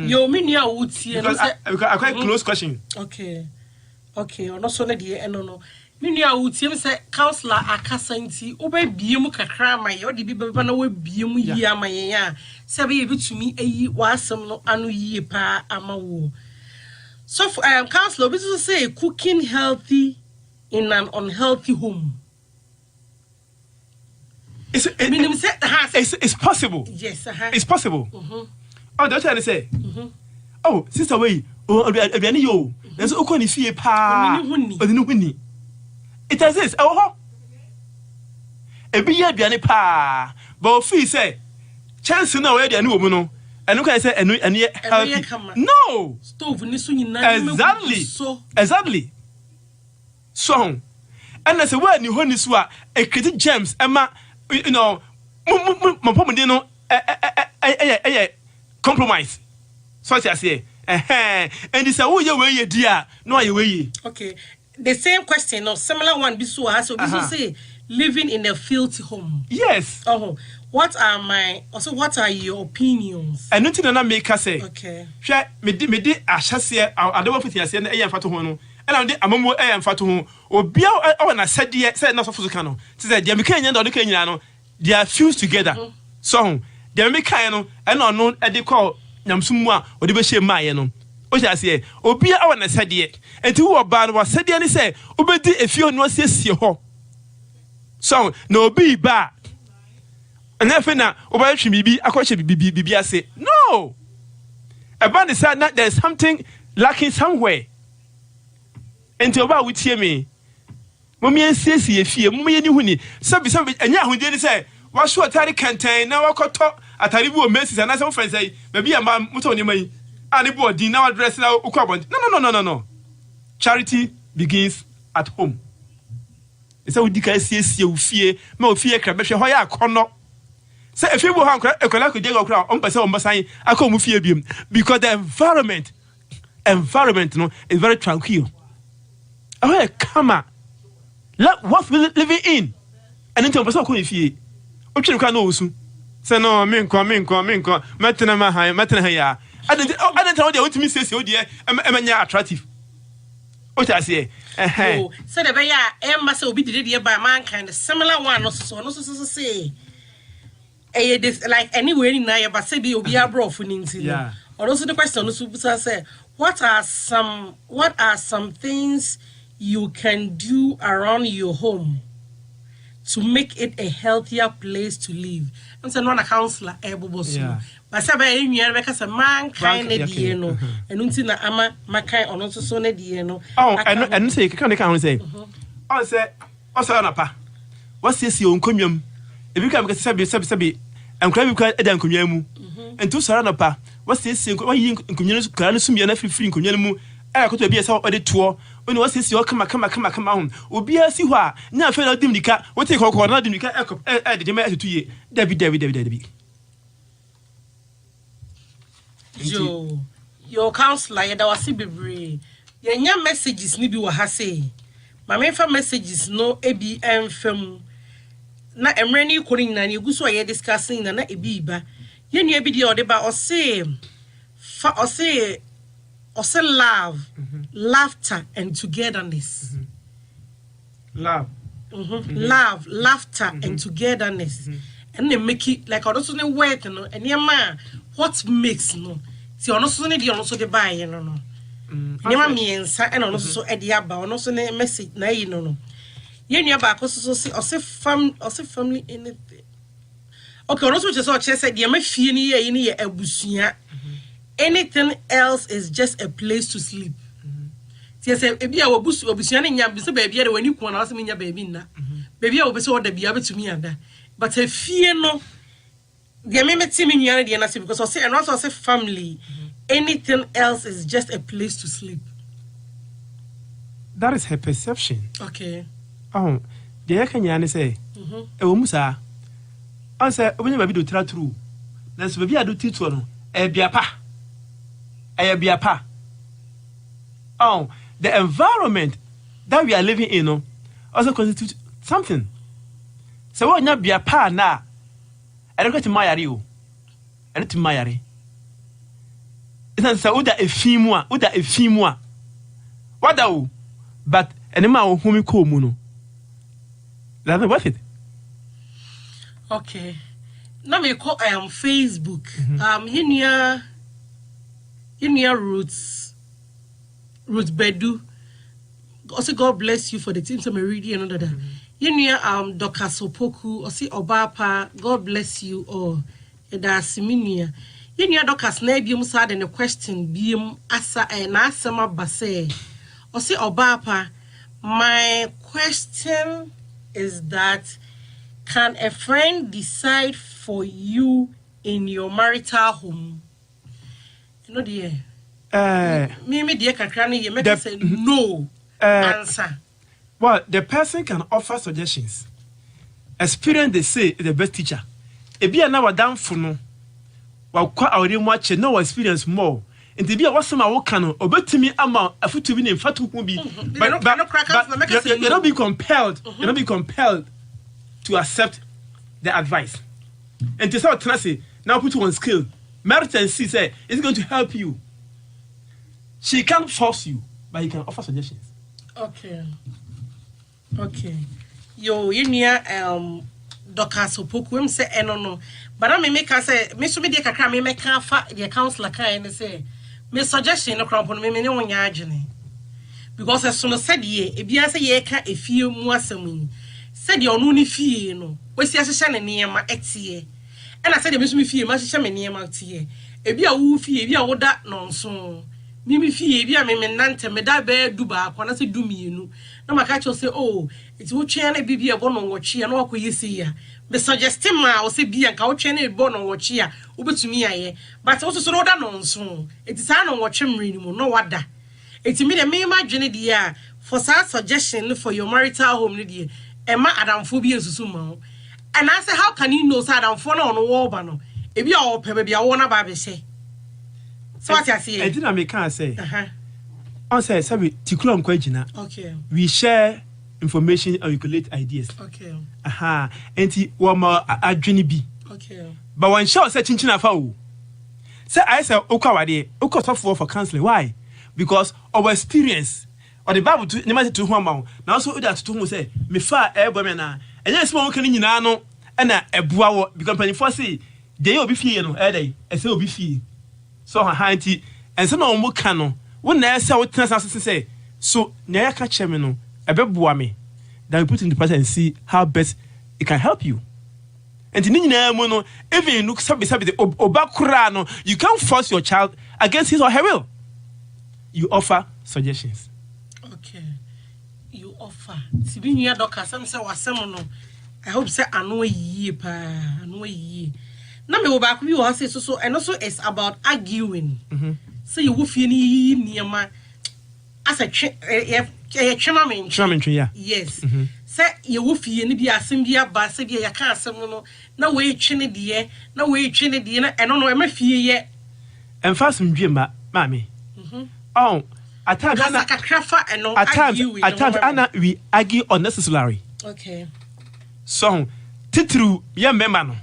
yo me nia wo tie no say I quite close question okay ono so na de eno no me nia wo tie me say counselor akasa nti oba bie mu kakra ma ye odi bi beba na wa bie mu yi amaye ya say be bitumi ayi wa asem no anu yi pa amawo. So, counselor, we just say cooking healthy in an unhealthy home. It's possible. Yes, it's possible. Oh, that's what I say. Oh, sister, wait. Oh, yo. There's no one if you pa. It exists. Oh, a beer pa. But fee say, chance to know where the new woman. And look, I say, and no stove exactly. So, and I say, well, you honey swa a critic gems, Emma, you know, compromise. So I say, and it's a oh, you way, dear, no, you way. Okay, the same question or similar one, Bisu has so say living in a filthy home. Yes. Oh. What are your opinions? And nothing na make us say. Okay. Share me di ahase I don't fit ase na eyan fato ho no. And am de amamo eyan fato ho. Obia o na sade say na so fuzuka no. Say de me kan nya do kan nyina no. They are fused together. So, de me kan no and ono e de call nyamsumu a o de be hye maaye no. O sha say obia o na sade. Enti wo ba no sade ni say obedi efio no asiesie ho. So, no obi ba and if na oba twi bibi akọche bibi ase no about the side that there's something lacking somewhere enti oba wutie me momi ensiesie fie momi ye ni huni sabi enya ahudie ni say wa so atari kantan na wakoto atari bi o mesis na say friend say baby am moto ni mai ani bo din na wa dress na ukọ no charity begins at home esa udi ka siesie wo fie ma o fie kra behwe ho ya akono. Say if you want ekola ko diego kra on pese on basan akomu fie biem because the environment no is very tranquil. Oh come on. What we living in and into pese ko fie. O twere kwa no osu. Say no me nko metena ma han metena ha ya. Adent how dey want me say o dey emanya attractive. O ta say oh say the be ya emma say obi dey by man kind similar one no so say like anywhere in Naya, but say be ABRABO for Ninsi. Yeah. Or also the question also say, what are some things you can do around your home to make it a healthier place to live? I'm saying one a counselor, yeah. But say in here because a man kind of no, and until na ama makai or not so no. Oh, and say can say. I say, also pa. What's this your uncomium? If you can sabi and crab can edan kunwa mu ento sara na pa what's this why yin kunwa su kra no sumia na free kunwa mu e ko to bia sa ode to oni what's this your kama hon obi asi ho a nya fe na dimnika what take ko na dimnika e de me atuye David your counselor ya da wasi bebre ya nya messages ni bi wo ha say ma me fa messages no ebi enfam na emreni korin na egu so ye discussing na ebiba ye nua bi de odeba o say love, laughter and togetherness. Love. Love, laughter and togetherness. And they make it like also ne work no and what makes no see also ne di also de buy no nyama miensa and also so edi aba also ne message na yi no ye nua ba so say family anything okay also just so say de ma fie ni ye abusua. Anything else is just a place to sleep. See say ebi a obusua ne nya bi so ba bia de wani ko na so nya ba bi na ba bia obi so oda bia betumi ada. But a fear no, the amendment because I say and also I say family. Anything else is just a place to sleep. That is her perception. Okay. Oh, the can say, Musa. I say, when you do try true. Let's be a do teach one. A biapa. Oh, the environment that we are living in also constitutes something. So what not be a pa na? I don't get to my area. I don't to my area. It's not Uda a femua. What do? But any man whom you call Muno. That's worth it. Okay. Now we call Facebook. In your roots Bedu. Also, God bless you for the team. So I'm reading another. Dr. Sopoku or see OBAAPA, God bless you all. Siminia. Dr. Snabium sad and a question beam asa and asama base. Or see OBAAPA, my question is that can a friend decide for you in your marital home? You know, dear. Me dear Kakrani, you make say no answer. Well, the person can offer suggestions. Experience, they say, is the best teacher. If you are now down for no, while quite already watch no experience more. And to be a awesome, I will can obey to me amount a foot to be in fatu be. But you're not be compelled. You're not be compelled to accept the advice. And to say what I say, now put you on skill. Merit and see say it's going to help you. She can't force you, but you can offer suggestions. Okay. Yo, Dr. Sopoku say no. But I make us say, Miss Media Kakra, me make the counselor kind say, Miss suggestion no crump on me no one yagene. Because as soon as said ye, if you say ye can a few more some said your nuni fee no. We see as a shan near my etie. And I said, Miss me fee, my shaman near my tea. If you are woofy, if you are that nonsense. Mimi fee, if you are me nante, me da bear duba, when I say do me, you know. No, my catcher say, oh, it's what chain be a bon on what she and walk with you see ya. The suggesting ma or say be a couch and a bon on what she over to me, I but also so that nonsense. It is on what him reading, no what that. It's me the me imagine dear for such suggestion for your marital home, dear. Emma Adam phobia sumo. And I say, how can you know Adam phone on a wall banner? If you are baby, I want a baby say. So what I say? I didn't make her say. I say, sorry, Tikulum Kwajina. Okay. We share information and we collect ideas. Okay. And he wama a journey be. Okay. But when she said Chinchina Fau, say I said, Okawadi, Okosof for counseling. Why? Because our experience or the Bible to never to Homa. Now, so that to say, me far airborne, and yes, one can in ano and a boa because when you first say, they will be fear no, and so will be fear. So her handy and some more canon. When I say what Trans say, so Naya catch me a bit then we put in the person and see how best it can help you. And in Nina, even you look something the Obakurano, you can't force your child against his or her will. You offer suggestions. Okay. You offer. Sibinia Doka, some say was semono. I hope say I know ye pa, I know ye. Now me back you say so and also it's about arguing. So you will feel near my as a chairman, yeah. Yes. Say you will feel any be a symbia bass, if you can't say no way chinny dear, no way chinny dear, and no way fear yet. And fast from dream, mammy. Oh, at times, like a craffer and no at times, Anna, we argue unnecessarily. Okay. So titru ye memma no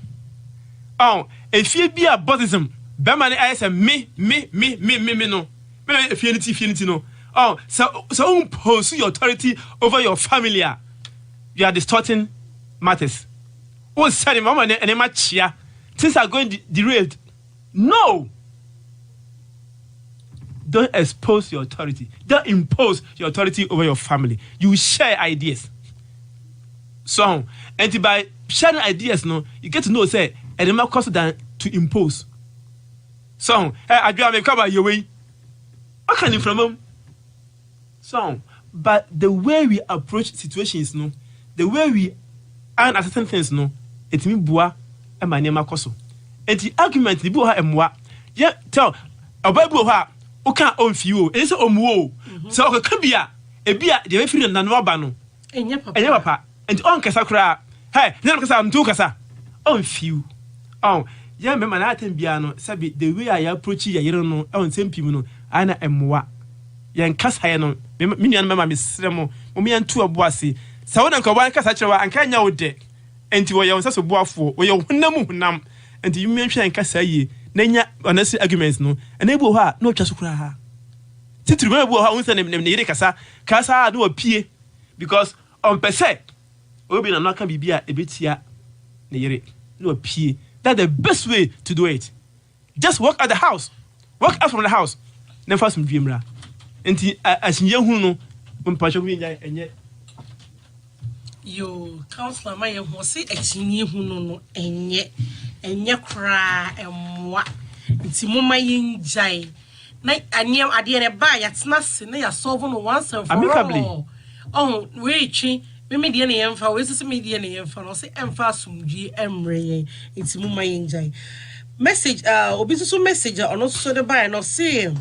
oh if you be a baptism bema ni ayese me no me if you no oh so impose your authority over your family you are distorting matters oh say mama and ma chia things are going derailed no don't expose your authority don't impose your authority over your family you share ideas so and by sharing ideas no you get to know say and it cost than to impose so I do make cover your way what can you from him so but the way we approach situations no the way we and certain things no it mean boa e ma nema koso and the argument the boa emwa yeah tell obabu ha o kan on fi o e se omuo so o ka bia e bia de be firi na no ba no enye papa and on kasa kra hey na kasa mtu kasa on fi oh yeah me na atem bia no sabi the way I approach ya yere no on sempim no ana emwa yen kasa ye no me nua no me sremo mo me ntu aboase sa wona nka wan kasa kyerwa anka nya wo de enti wo ye won saso boafo wo ye hunam enti you me hwe kasa yi na nya honest arguments no na ebu ho a na otwa so kura ha titiri me ebu ho a won se ne yire kasa na opie because on pese obi na aka bibia ebetia ne yire na opie. That's the best way to do it. Just walk out the house. Walk out from the house. Then first some dream ra. Enti asinye hu no mpacho bi nja enye. Yo, counselor my hu say asinye hu no enye kra emwa. Nti moma yenjai. Na aniam ade ne ba ya tena se na ya solve no once and for all. Oh, we chi me de ne yemfa we sese me de ne yemfa no se emfa asumdue emre enti muma yenjai message obi so message ono so de buy no say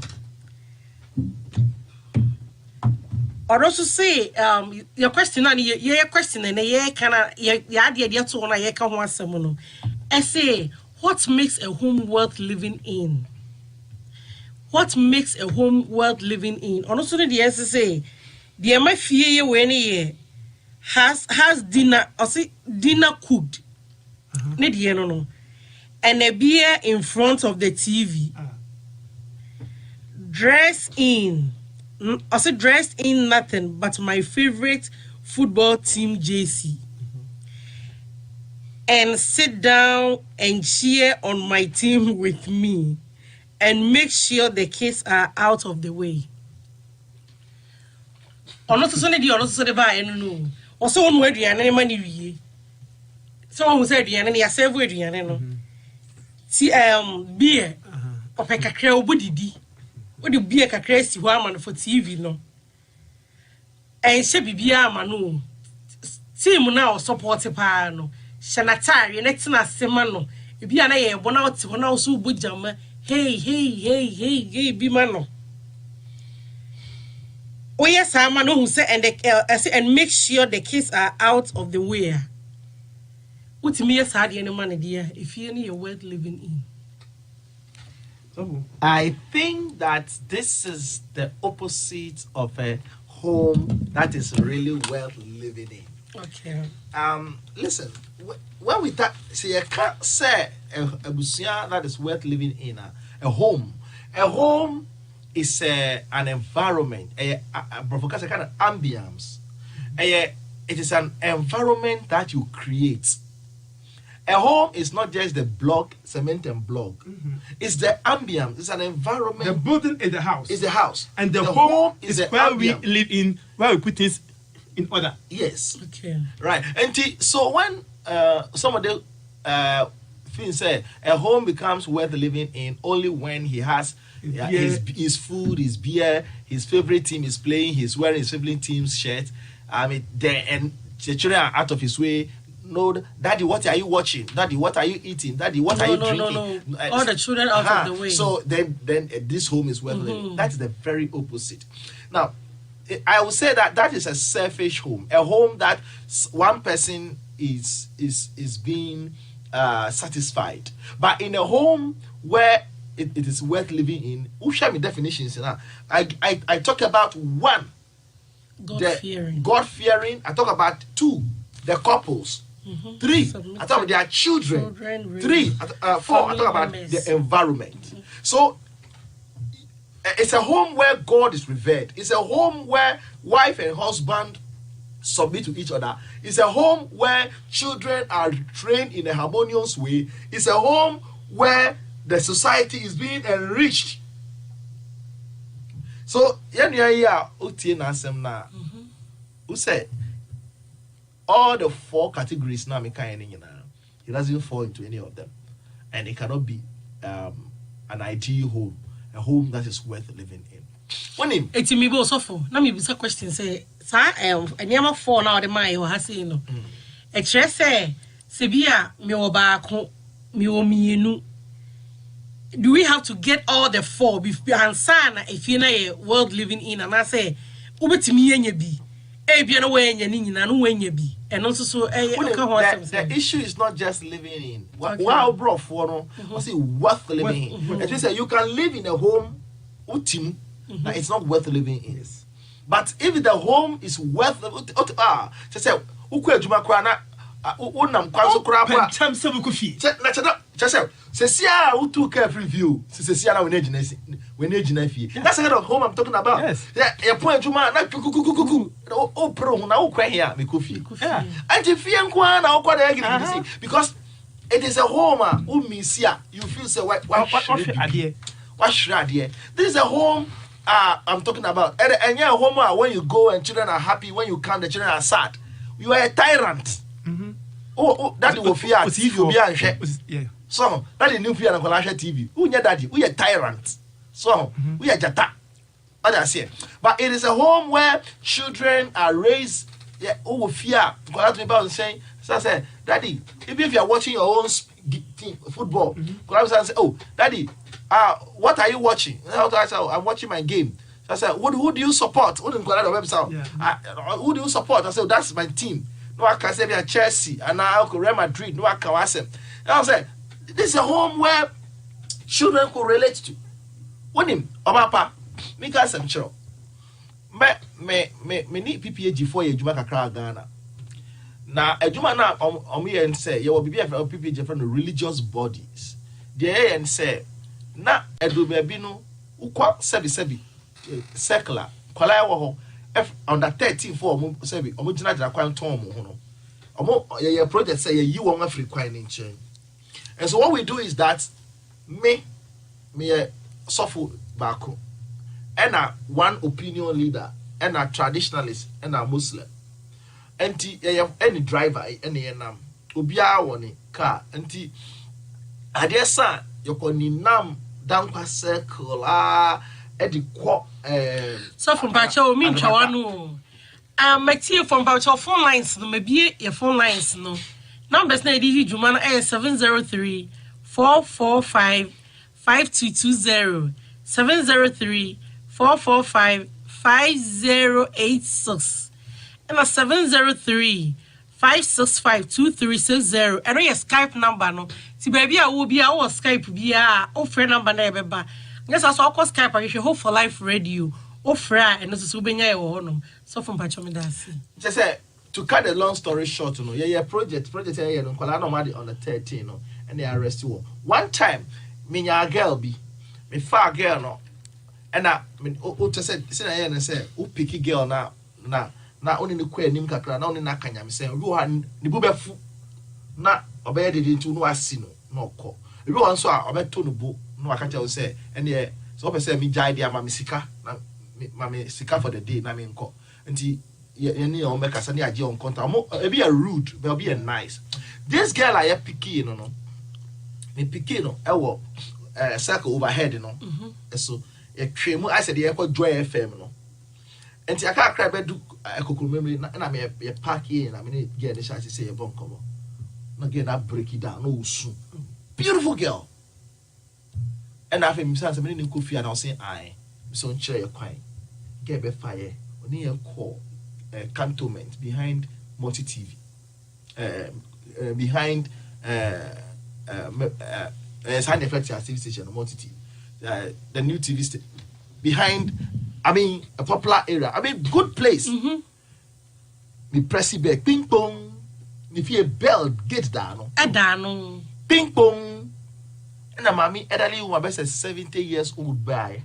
or also say your question na your question na ye kana ya de to na ye ka ho asem no I say what makes a home worth living in what makes a home worth living in ono so de say de ma fie ye we ne ye has dinner or see dinner cooked no and a beer in front of the TV dressed in nothing but my favorite football team JC and sit down and cheer on my team with me and make sure the kids are out of the way. Ono so de ba no also one word aduane mani wie so one say aduane ya serve aduane no si beer ope kakra obodidi odi beer kakra si ho ama no for TV no en she bibia ama no team na o support pa no shanatari na tina sema no bibia na ye bona oti ho na o so bojama hey bi ma no. Oh yes, I man who say and make sure the kids are out of the way. What me yes had any money dear if you any worth living in. I think that this is the opposite of a home that is really worth living in. Okay. Listen, when we see I can't say a busia that is worth living in a home is an environment, a kind of ambience. It is an environment that you create. A home is not just the block, cement and block. It's the ambience. It's an environment. The building is the house. It's the house. And the home is where ambience. We live in, where we put things in order. Yes. Okay. Right. And so when somebody say a home becomes worth living in only when he has his food, his beer, his favorite team is playing, he's wearing his favorite team's shirt. And the children are out of his way. No, Daddy, what are you watching? Daddy, what are you eating? Daddy, what are you drinking? No. All the children out of the way. So then this home is worth living. That is the very opposite. Now, I would say that is a selfish home, a home that one person is being satisfied. But in a home where it is worth living in, who share me definitions now? I talk about one, God fearing. I talk about two, the couples. 3, Submitted. I talk about their children. 3, 4, I talk about members. the environment. So it's a home where God is revered. It's a home where wife and husband submit to each other. It's a home where children are trained in a harmonious way. It's a home where the society is being enriched. So, who said all the 4 categories now, he doesn't fall into any of them, and it cannot be an ideal home, a home that is worth living in. When him, it's me bo sofo. Na me bisa question say, sa eniama 4 na ode man yo ha say no. E kire say bia me obaako me omienu. Do we have to get all the 4 before ansana if you na world living in, and I say ubetimi yenya bi e bia no we nya ni nyina no we nya bi and also so the issue is not just living in wow bro for no I say worth living in. It means you can live in a home utim that it's not worth living in. Yes. But if the home is worth say uku adwuma kwa na unam kwanso kura kwa tam se buku fi say sia utu care review say sia na we na fi. That's the kind of home I'm talking about. Yes. Yeah, point adwuma na kuku o pro na wo kwa here me kofi. Yeah. And if you nkwa na wo kwa na give because it is a home you feel say what this is a home I'm talking about. And yeah, home when you go and children are happy, when you come the children are sad. You are a tyrant. That will fear TV will be and so that is new fear and TV. Who your daddy? We are tyrant. So we are jata. What I say. But it is a home where children are raised over fear. Because that's what saying. So I say, Daddy, even if you are watching your own team football, I say, oh, Daddy, what are you watching? I say, I'm watching my game. So I said, who do you support? Who do you support? I said, that's my team. No, I can say they are Chelsea and now Real Madrid. No, I can say. And I said, this is a home where children could relate to. When him, OBAAPA, me guys am sure. Me need PPAG for you, Juma Kakra Ghana. Now, a Juma na and say, you will be a PPAG from the religious bodies. The and say, na edu bebino ukwa sebi secular kwala wo ho on the 13 for omo sebi omo gina gina kwan ton omo ho no omo ye project say ye won Africa kwan ni nchen. And so what we do is that me suffer bako and one opinion leader and a traditionalist and a Muslim enti any driver any nam obia woni car enti adesa yokoni nam dankwa circle edikwo so from bacho mi ntwawanu matie from bacho phone lines no mabie your phone lines no numbers na edi juma na 703 445 5220 703 445 5086 and 703 5652360 and your Skype number no ti baby a wo bia wo Skype bia o free number na ebeba yes as o call Skype you should hope for life radio o free and so benya e wo honom so from pacho me da see just say to cut the long story short no yeah project here no kwala no mad on the 13 no and they arrest you one time me nya girl bi me fa girl no and o to say say na say o pick girl na only the queer nim kakra na only na kanyam say obi wo ni bu befu na obey did into no asino no ko ebi won so a obeto no bo no aka tell say ene so person me jai dia ma me sika na ma me sika for the day na me nko nti ye ni o make asa ni age on contact mo ebi a rude but be a nice this girl I picky no me picky no e wo circle overhead no so e twemu I said ye ko Joy FM no enti aka akra bedu ekokuru memory na me park here na me get the chance say e bon komo na get that break it down no soon beautiful girl and after me say me ni kofi and I say I so nchire your kwan get be fire oni e call cantonment behind multi TV behind sound effect TV station multi TV the new TV station behind I mean a popular area I mean good place me press it back ping pong if you bell gate down. Edano. Ping pong. And a mammy, elderly woman, best 70 years old by.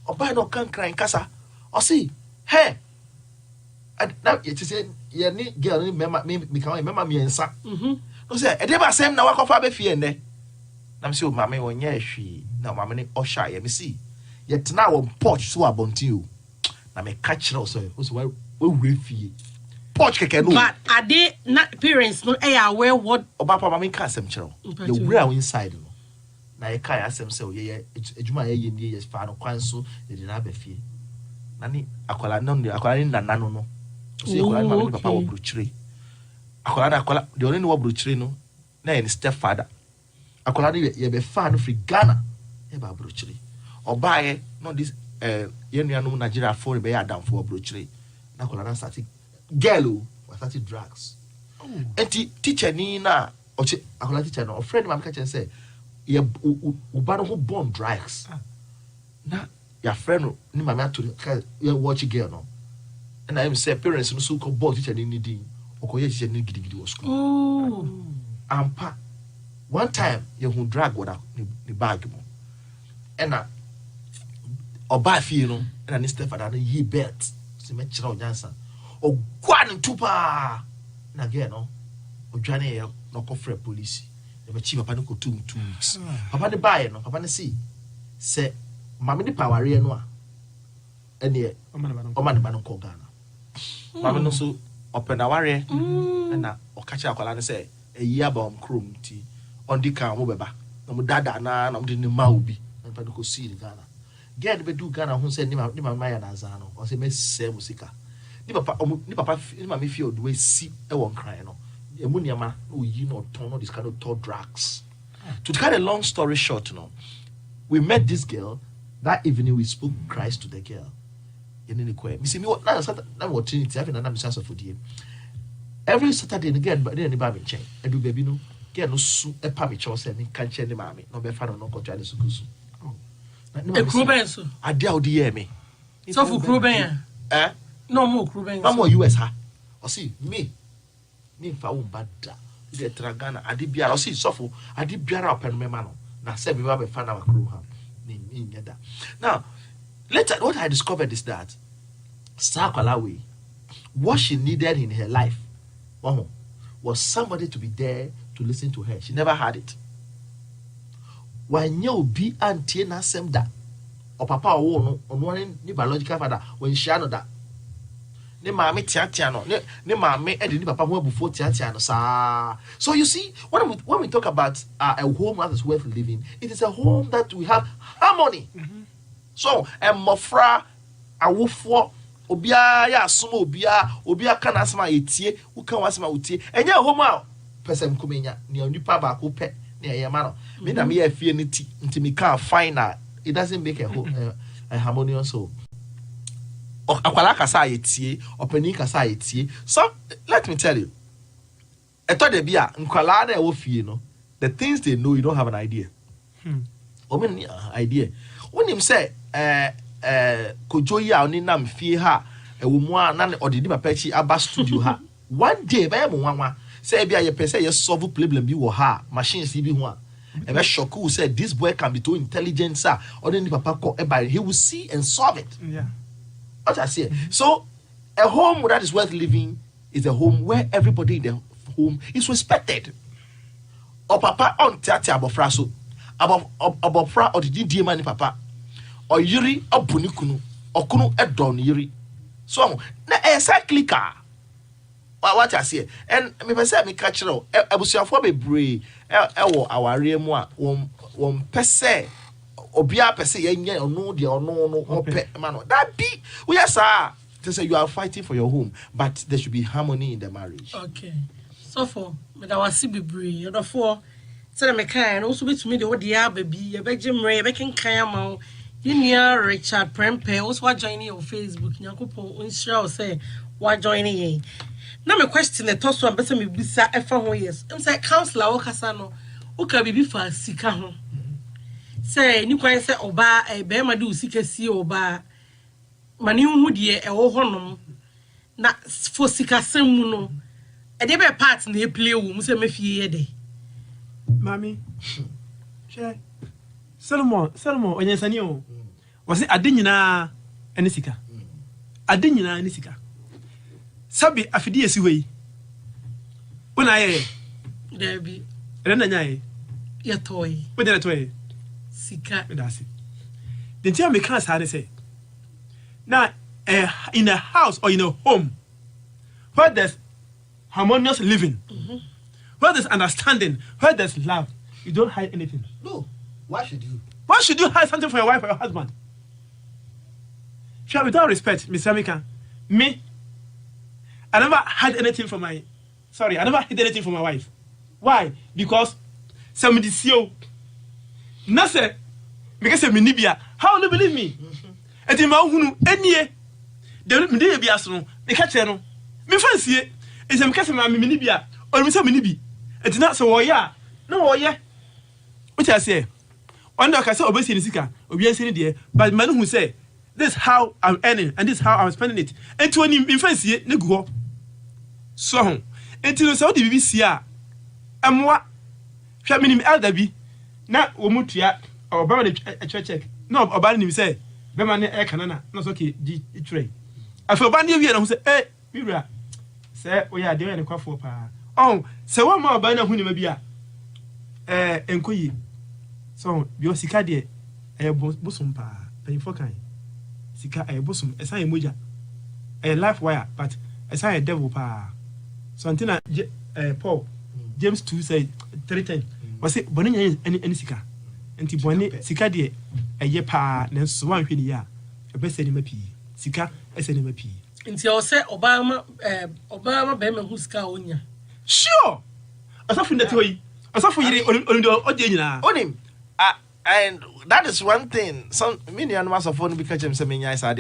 Or by no can cry in casa. Or see, hey. And now it is a neat girl, remember me and son. No, say, I never same now. I can find a fee and I'm sure mammy when she now mammy or shy, me see. Yet now on porch so about you. Now me catch also, who's well fee. Porch can do. But are they not parents? No, aware what about mammy cast them chill. The real inside. Na e kai asem se ye ejuma ye ni yes fa no kwanso e di na ba fie na ni akwala no akwala ni nana no so ye akwala ma papa wo bruchire akwala the only wo bruchire no na ye stepfather akwala ni ye be fa no free Ghana ye ba bruchire obaye no this ye nuanu Nigeria for be ya down for bruchire na akwala na start girl o start drugs enti teacher ni na oche akwala teacher no friend ma ka say ye ubano who born drugs na your friend ni mama to you watch girl no and I say parents no so call board teacher ni din okoye teacher ni gidigidi was school ampa one time you who drag what the bag mo and na oba fie no and na Stepfather no ye bet se me kira onyansa ogwa ne tupa na girl no odwane ye no call for police. The chief papa no go 2 weeks. Papa de buy no, papa ne see. Say mama de power re no a. Ene o ma ne ba no ko Ghana. Mama no so open aware na o ka cha akwala ne say eyi aba krom ti on di kan wo beba. Na mo dada na mo de ne ma obi. Na pa no ko see in Ghana. Get be do Ghana ho say ni mama ya na za no. O say me se musika. Ni papa ni mama fi odwe si e won kran no. Emuniama no you know turn this kind of tall drugs. To cut a long story short, we met this girl that evening. We spoke Christ to the girl. Me see me what now Trinity having an answer for the every Saturday again, but then the chain. I do baby no get no su a pammy chose and can't change the mammy. No be fan no go try the sukusu. I dare dear me. So for Kruben, no more Kruben, no more US ha. Or see me. Ni fa wo bada de tragana ade biara o si sofo ade biara open me ma no na se be ba be fa na makro ha ni nyeda. Now later what I discovered is that Sakwalawe, what she needed in her life was somebody to be there to listen to her. She never had it. When you be auntie na sem da or papa wo no ono ni biological father when she know that ne maame tiatia no ne maame e de ni papa ho abufo tiatia no sa. So you see when we talk about a home that is worth living, it is a home that we have harmony. So mofra awofo obia ya asomo obia kana asema etie wo kan wasema utie enya home a person kumenya ne nipa ba ko pe ne eyema no me na me ya fie ne ti ntimi kan fine it doesn't make a harmonious home. Akwala kasa yetie opani kasa yetie. So let me tell you, eto de bia nkwala na e wo fie no, the things they know you don't have an idea. Omen idea when him say kojo ya oni nam fie ha e wo mu a na odidi papa chi aba studio ha one day ba mo wanwa say bia ye pese ye solve problem bi wo ha machines bi ho a e be shock who said this boy can be too intelligent sir odidi papa ko e by he will see and solve it. Yeah. What I say. So a home that is worth living is a home where everybody in the home is respected. Or papa on tiatia abofra so abofra or the dear man papa or yiri or bunikunu or kunu edon yiri. So na exactly ka what I say. And me say me catch no abusuafo bebre ewo aware mu a won pese obia pese yenye ono de ono no ope man that be we are sir to say you are fighting for your home but there should be harmony in the marriage. Okay, so for me that was bebre therefore say me kan also be to me the what dia baby ye be jimre ye be kan ama Yenia Richard Prempe also joining your Facebook Nyankopon unsure say wa joining ye na me question the toss one person me bisa efa ho yes em say counselor wo kasa no wo ka bibi fa sika ho say ni kwan say oba e be ma de usika sie oba mani hu de e wo honom na fo sika sam mu no e dey be part na e play wo mu se me fie dey mami che Solomon onyensani o wose ade nyina ene sika ade nyina ene sika sabi afidi esi wei una ye Debbie rena nyae ya toy we dey toy sika that's it the thing me can say now in a house or in a home where there's harmonious living where there's understanding where there's love you don't hide anything. No, why should you hide something for your wife or your husband? Sure, with all respect, Mr. Amika, me, I never hid anything from my wife. Why? Because somebody see you. Nase, because of Minibia, how will you believe me? And in my own any the Minibia, so me catch no. Me fancy it is a because of my Minibia or Mr. Minibi. It's not so, yeah. No, yeah. What I say? Under I say obviously in Sika, obviously there, but man who say this is how I'm earning and this is how I'm spending it. And to any fancy it, go. So, until so the BBC am what minimum elder be na womutia or bama a check. No, about him say, Bema air canana, not okay, tray. I feel bandy here and say, eh, Mira, say, we are doing a cough for pa. Oh, so one more banner who may be enkoyi. So, your sika de bosom pa, pay for kind. Sika a bosom, a sign moja, a life wire, but a sign a devil pa. So, until Paul, James 2 say 3:10. Was it Bonnie any sika? And Tibone sika de a ye pa, then so one penny ya, a best enemy p. Sika, a enemy p. Until say Obama Bema who's Kaonia. Sure! I saw from the toy. I saw for you on him. And that is one thing. Some many animals of phone because I'm saying yes, I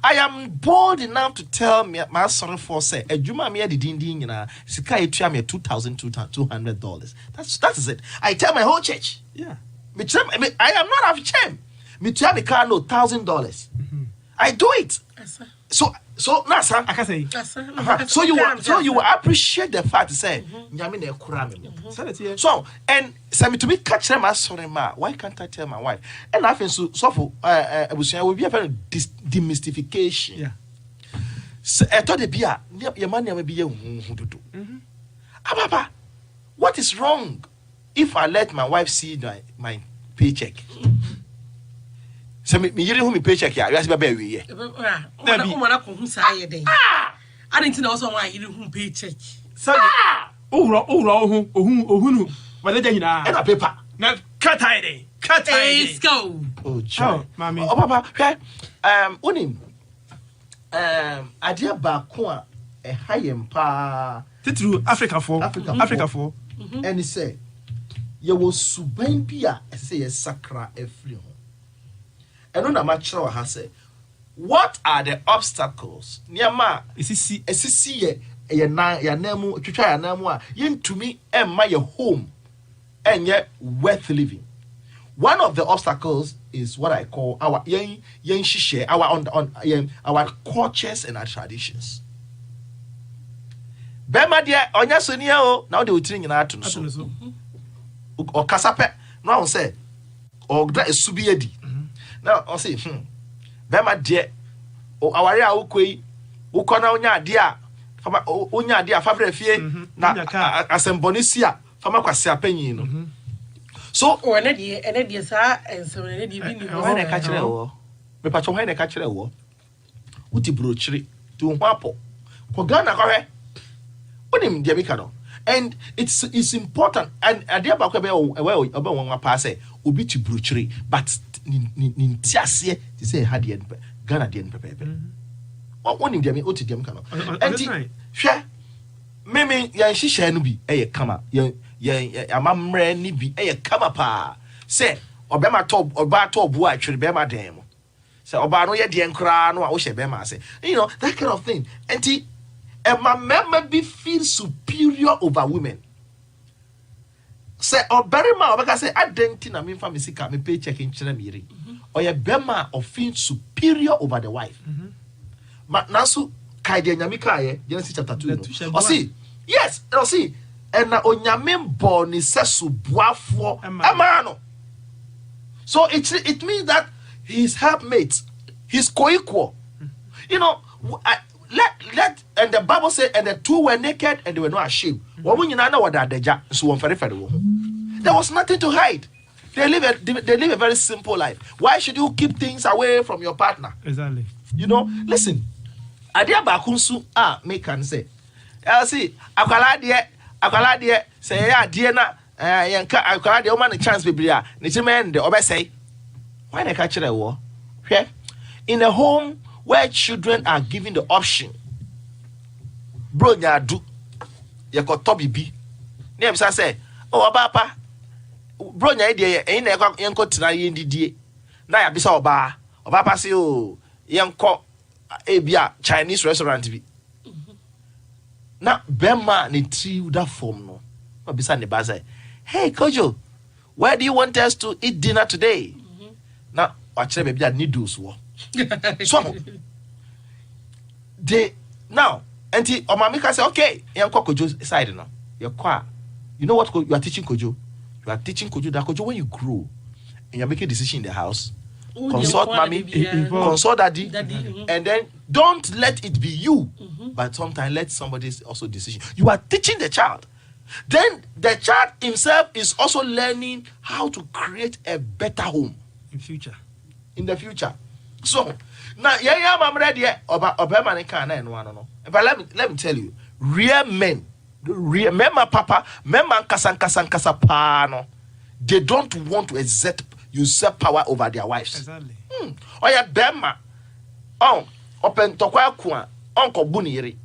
am bold enough to tell me my son for say a Juma me the ding na sika etua me $2,200. That is it. I tell my whole church. Yeah. I am not of shame. Me tell me car no $1,000. I do it. So now, sir, I can say. So you will appreciate the fact to say, So and send me to be catch them as sorry ma. Why can't I tell my wife? And I think so for will be a very demystification. Yeah. So I thought the beer your money may be a Ababa, what is wrong if I let my wife see my paycheck? So me yiri hu me paycheck ya yasi ba ba wi ye I didn't know so why you hu paycheck so ohunu wale da nyina e na paper na cut let's go oh child mami oh papa hwe onim adia ba ko a e hayem pa titru Africa for and he say ye wo suban bia e say sakra afri ho. And on a match has said, what are the obstacles? Niama, esisi ye nemu, chucha ya nemu yen to me and my home and yet worth living. One of the obstacles is what I call our yen shishe, our cultures and our traditions. Bema dia onya sonia o now they will train in art so. Or kasape no say or that is subiedi. Now I say Bema de o aware a ukoi ukona onya ade a fama onya ade a fabre fie na asembonisia fama kwase apanyin no so o na de sa ensem na de bi ni ho na ka kire wo me pa cho ho na ka kire wo uti brochiri tu ho apo ko Ghana ko hwe onim de bi ka no and it's important and ade ba ko be oba won pa say obi ti brochiri but nintiase ti say had yen Ghana de pepepe won nim de me oti dem ka no enti hwe me yan hihye no bi eye kama yan amamre ni bi eye kama pa say obema top oba top bu atwere bema den mo say oba no ye de nkra no a wo hye bema say that kind of thing enti mama be feel superior over women. Say or very ma obeka say adenti na me fa me sika me paycheck in chira me yiri. Or ye bema of feel superior over the wife. But naso kaide nyamika Genesis chapter 2 or see yes or see and na onyame born is sesu boafo amano. So it means that his helpmates, his co-equal. You know, let and the Bible said, and the two were naked and they were not ashamed. There was nothing to hide. They live a very simple life. Why should you keep things away from your partner? Exactly. You know, listen. Adia bakunsu me can say. I see akwala say ya die na yanka akwala de o man chance biblia ne chimen de obesay. Why they catch the war? Okay? In a home where children are given the option, bro, ya do you got Toby B. Name say, oh, OBAAPA, bro, ya idea, ain't a yanko tonight in the day. Now, ya be so OBAAPA say, oh, yanko abia Chinese restaurant be. Now, Bema ni tree that form no. But beside the bazaar, hey, Kojo, where do you want us to eat dinner today? Now, actually, maybe I need those war. So, they now, auntie or mamika say, okay, Yanko Kojo's side now. You're quiet. You know what you are teaching Kojo? You are teaching Kojo that Kojo, when you grow and you're making a decision in the house, consult mommy, consult daddy, and then don't let it be you, but sometimes let somebody also decision. You are teaching the child. Then the child himself is also learning how to create a better home. In the future. So now I'm ready about no. But let me tell you, real men, remember papa, remember kasa pano, they don't want to usurp power over their wives. Exactly. Oh yeah, Bema. Oh, open tokwa kwa, onko buniri.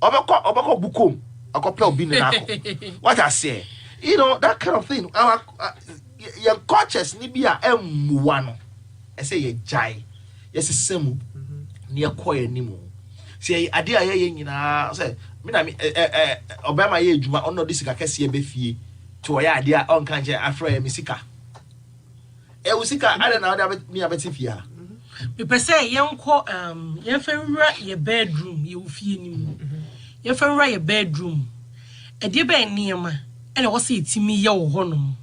Obako bukum, akopel binako. What I say, you know, that kind of thing. Your coaches nibia M1. I say ye jai. Yes, it's semu. Near koye nimu. See, idea ye na say, Obama ye juma ono disika kesi ye befi. To ya idea on kanje afro ye misika. E usika ada na ada mi abetifia. Me pese yenko yenfenra ye bedroom ye ufie nimu. Yenfenra ye bedroom. E de be niema. Ene wo se etimi ye wo honom.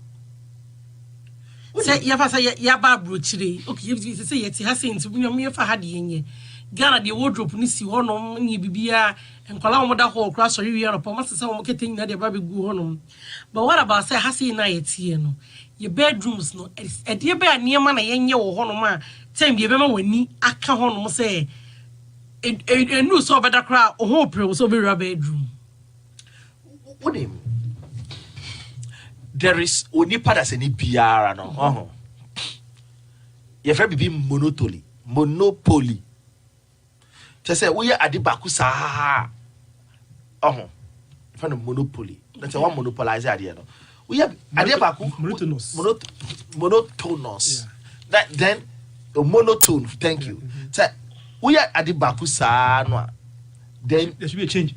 Say ya fa say ya ba brochire okay you say yeti ha say nti bunyam ye fa ha de yenye Ghana de wardrobe ni si honom ni bibia enkwala wo da ho kra so wi no pa mase say wo ketin na de ba be gu honom but what about say ha say na yeti no your bedrooms no e de be aniema na yenye wo honom a time be ma wani aka honom say enu so beda kra o ho pre so be bedroom what him there is only part as any PR no. Your friend be monopoly. Just say we are adibaku sa. Friend monopoly. That's one monopolize idea no. We have adibaku monotonous. That then monotone. Thank you. Say we are adibaku sa no. Then there should be a change.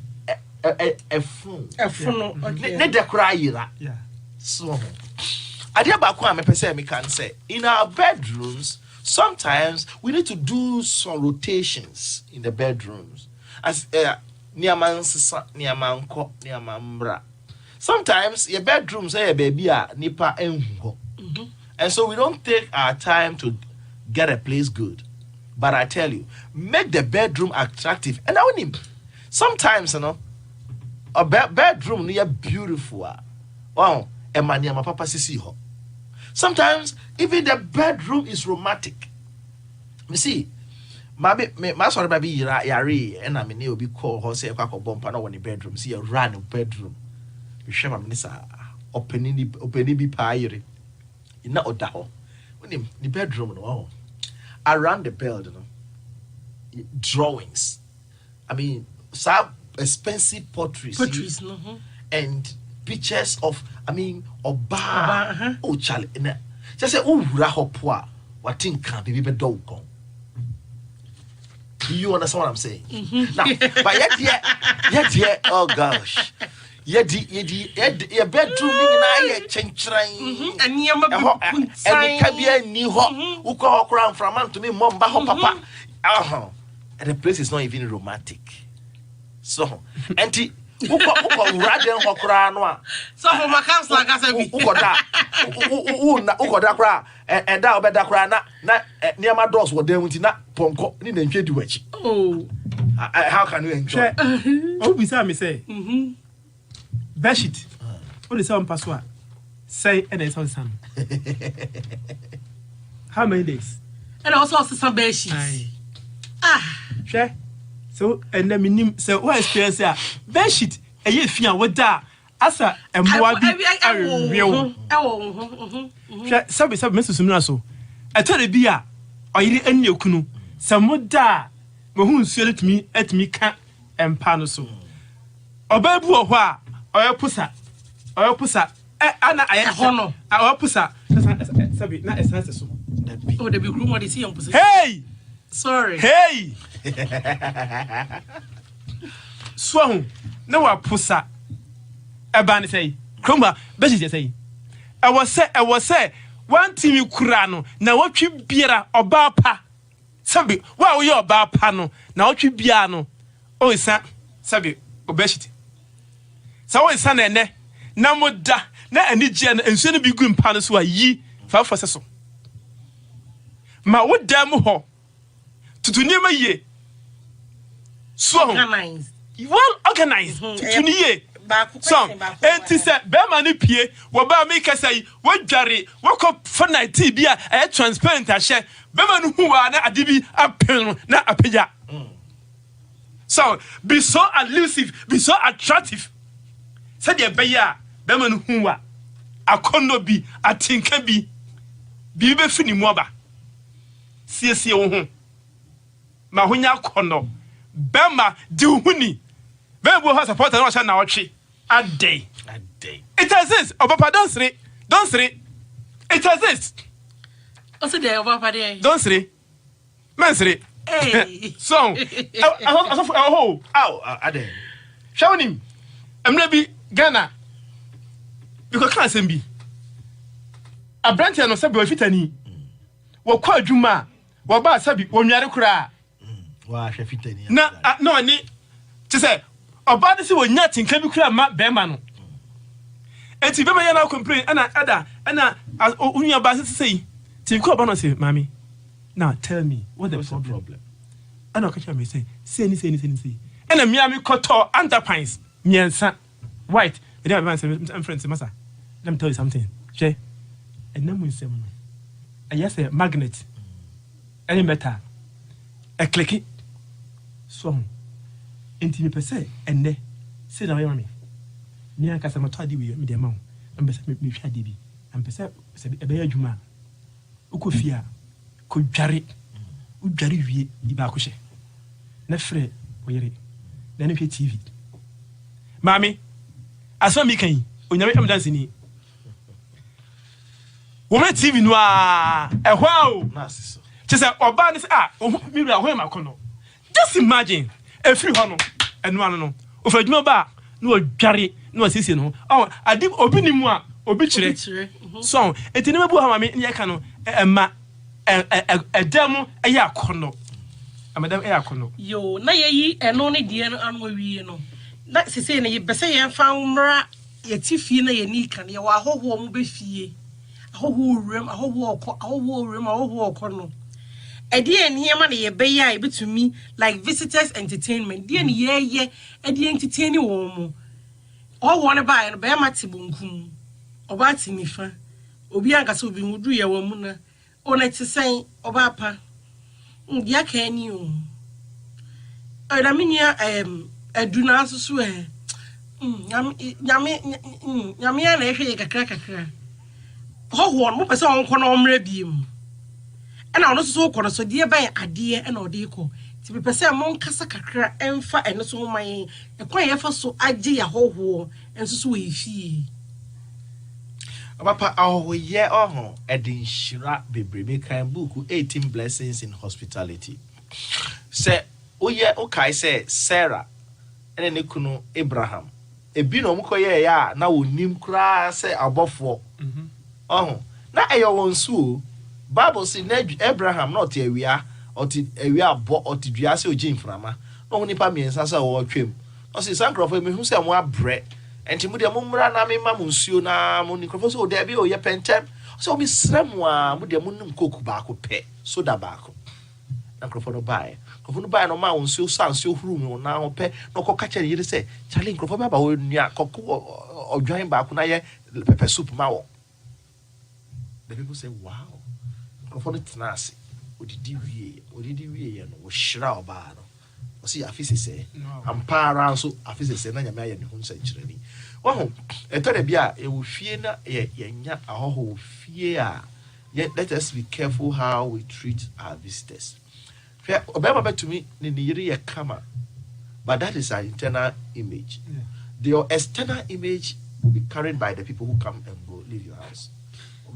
A phone. Okay. Ne de cry ira. Yeah. So, I can say in our bedrooms, sometimes we need to do some rotations in the bedrooms. As sometimes your bedrooms say baby nipa enho. And so we don't take our time to get a place good. But I tell you, make the bedroom attractive. And I want him. Sometimes, you know, a bedroom near beautiful. Wow. My papa sisi ho. Sometimes even the bedroom is romantic. You see, my sorry baby yari and I mean you be called ho say kwako bompa no one bedroom. See a run bedroom. You share my minister opening be paire. You know oda ho. When the bedroom no around the bed no drawings. I mean some expensive portraits no. And pictures of, I mean, Oba. Oh, Charlie. Just say, oh, Rahopwa. What think can be dog? You understand what I'm saying? Now, but yet, oh gosh. Yet, your bedroom, I change. And it can be a new home who call around from man to me, mom, papa. And the place is not even romantic. So, enti uko raden ho kra no a. So for my counselor ka say bi. Uko da kra da obeda kra na niam doors wo dem nti na ponko ni na ntwe di wachi. Oh. How can you enjoy? Oh, we say me say. Beshit. What is on password? Say and it's on some. How many days? And also some beshit. Share. So and then minim so what experience here? Beshit. A year fia what da asa emboa bi arew. Sabi Mr. Sumina so. I tell the bia oyire anya kunu. Samoda mahun suele tumi ka empa no so. Oba bu ho a oyepusa ana hono oyepusa sabi na essence so. Oh, the big room what is he on position? Hey! Sorry. Hey! So, no wa pusa. Eba ni say. Kroma, beji say. I was say one team kura no na watwi biara OBAAPA. Sabi, wa wo ye OBAAPA no na watwi biara no. O isa sabi obeshiti. Sa wo isa na ene na moda na ani je na ensu no bi gu mpa no so ayi fa fo so. Ma wo dam ho tutu niema ye so well organized tutu ni ye so enti se be ma ni pie wo ba mi kasai wo dware wo ko for 19 bia e transparent a she be ma no hu wa na adibi apel na apeja so be so elusive be so attractive said the be ya be ma no hu wa akono bi atinka bi be fini mu aba siesie wo ho ma honya kono bema di huni bembo ha support na sha na otwe adey it exists OBAAPA don't say it exists also there OBAAPA there don't say man say hey so adey shawnim emre bi Ghana because can say bi abrantia no sabi ofitani wo kwa adwuma wo ba sabi wonware kura wa hwefitani na no ani ti say oba de se wonya tinka bi kura ma be ma no enti be ma ya na complain ana unya ba se say ti ko ba no say mami now tell me what the problem ana ka me say ana mi ami koto underpants miensa white they have man friends masa let me tell you something she enam nsem no ayese magnet any metal a clicky so enti me pese enne se na yami ni aka se mato ade we me de ma am pese me hwa ade bi am pese se e be adwuma ukofia ko dware udware wie di ba ko hye na frɛ oyere na ne hwɛ TV mami aso mi kan onyame am dance ni wo me TV no a ehwa na siso just say oba ni say mi ra ho ma kono just imagine every hono eno no o fa dwuma ba no odware no asisi no adi obi ni mu a obi kire so etini mebu ha ma me ye ka no ema edam eya kono amadam eya kono yo na yeyi eno ne die no anu awie no na sese ne ye bese ye fa umra ye tifie na ye ni kan ye wa hoho mu be fie ahoho rem ahoho no edi enhiema na ye be ya e betumi like visitors entertainment die ne ye edi entertain wo mu o won ba no be mate bonkum oba ti nifa obi ankasa obi hudu ye wo mu na ona ti sen OBAAPA ya ka ni o era minia aduna asusu nyame na ehwe kakra ho mo pese on kono omra biem ena ono so kono so die ban ade ena ode ko ti pese mo nkasa kakra emfa eno so man ekwan ye fa so age ya hoho enso so we fie OBAAPA ye edin shira bebrebe kan book 18 blessings in hospitality say oye okay say Sarah ene ne kunu Abraham ebi no mkoye ya na wonim kra say abofo na eyo wonsu Bible say na Abraham not awia oti awia bo oti dua say oji mframa no nipa miensa say wo twem I say Sancro for me who say more bread. And Timudia Mumra na me mamunsuo na mo nikrofo so there be o ye pentem. So me sremwa mo de munum koku ba ko pe soda ba ko. Na krofo no buy. Krofo no buy no ma unsuo sansuo huru mu na ho pe no ko ka kere yire say challenge krofo ba wo nua kokko odwan ba ko na ye pepper soup ma wo. The people say wow. Krofo no tenase. Odidi wie ye no wo hira oba no. O see afisi say ampa ran so afisi say na nyame aye ne hu nsankyerani. Wahu etore bia e wo fie na ye nya ahoho fie a let us be careful how we treat our visitors. Obama bet to me ni yiri ye kama, but that is our internal image. The external image will be carried by the people who come and go leave your house.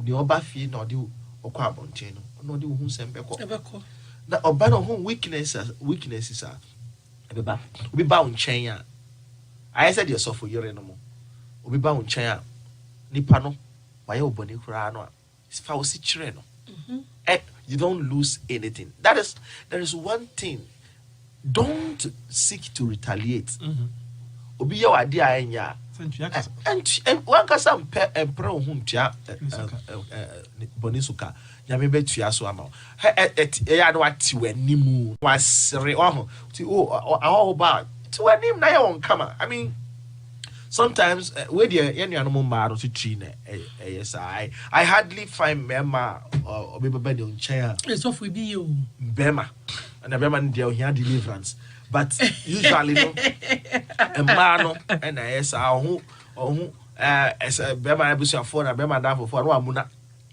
The oba fie no di okwa abonten no di hu sembeko. Na oba no hu weaknesses are ebeba obi ba unchen a I said yourself for yere no mo obi ba unchen a nipa no waye oboni kura no a fa wo si kire no and you don't lose anything. There is one thing, don't seek to retaliate. Obi ya wadi a enya and one ka sam pe empre ohun tia bonisuka nyame betua so ama ya no ati wanimu wasere oho ti aho ba ti wanim na ya won kama. I mean sometimes we dey yanuanom ma no to tree na yes I hardly find mema or bebe de unchen it's off we be you bema and bema dey here deliverance but usually no e ma no and yes ahu as bema abusuafo na bema dan fofo no amuna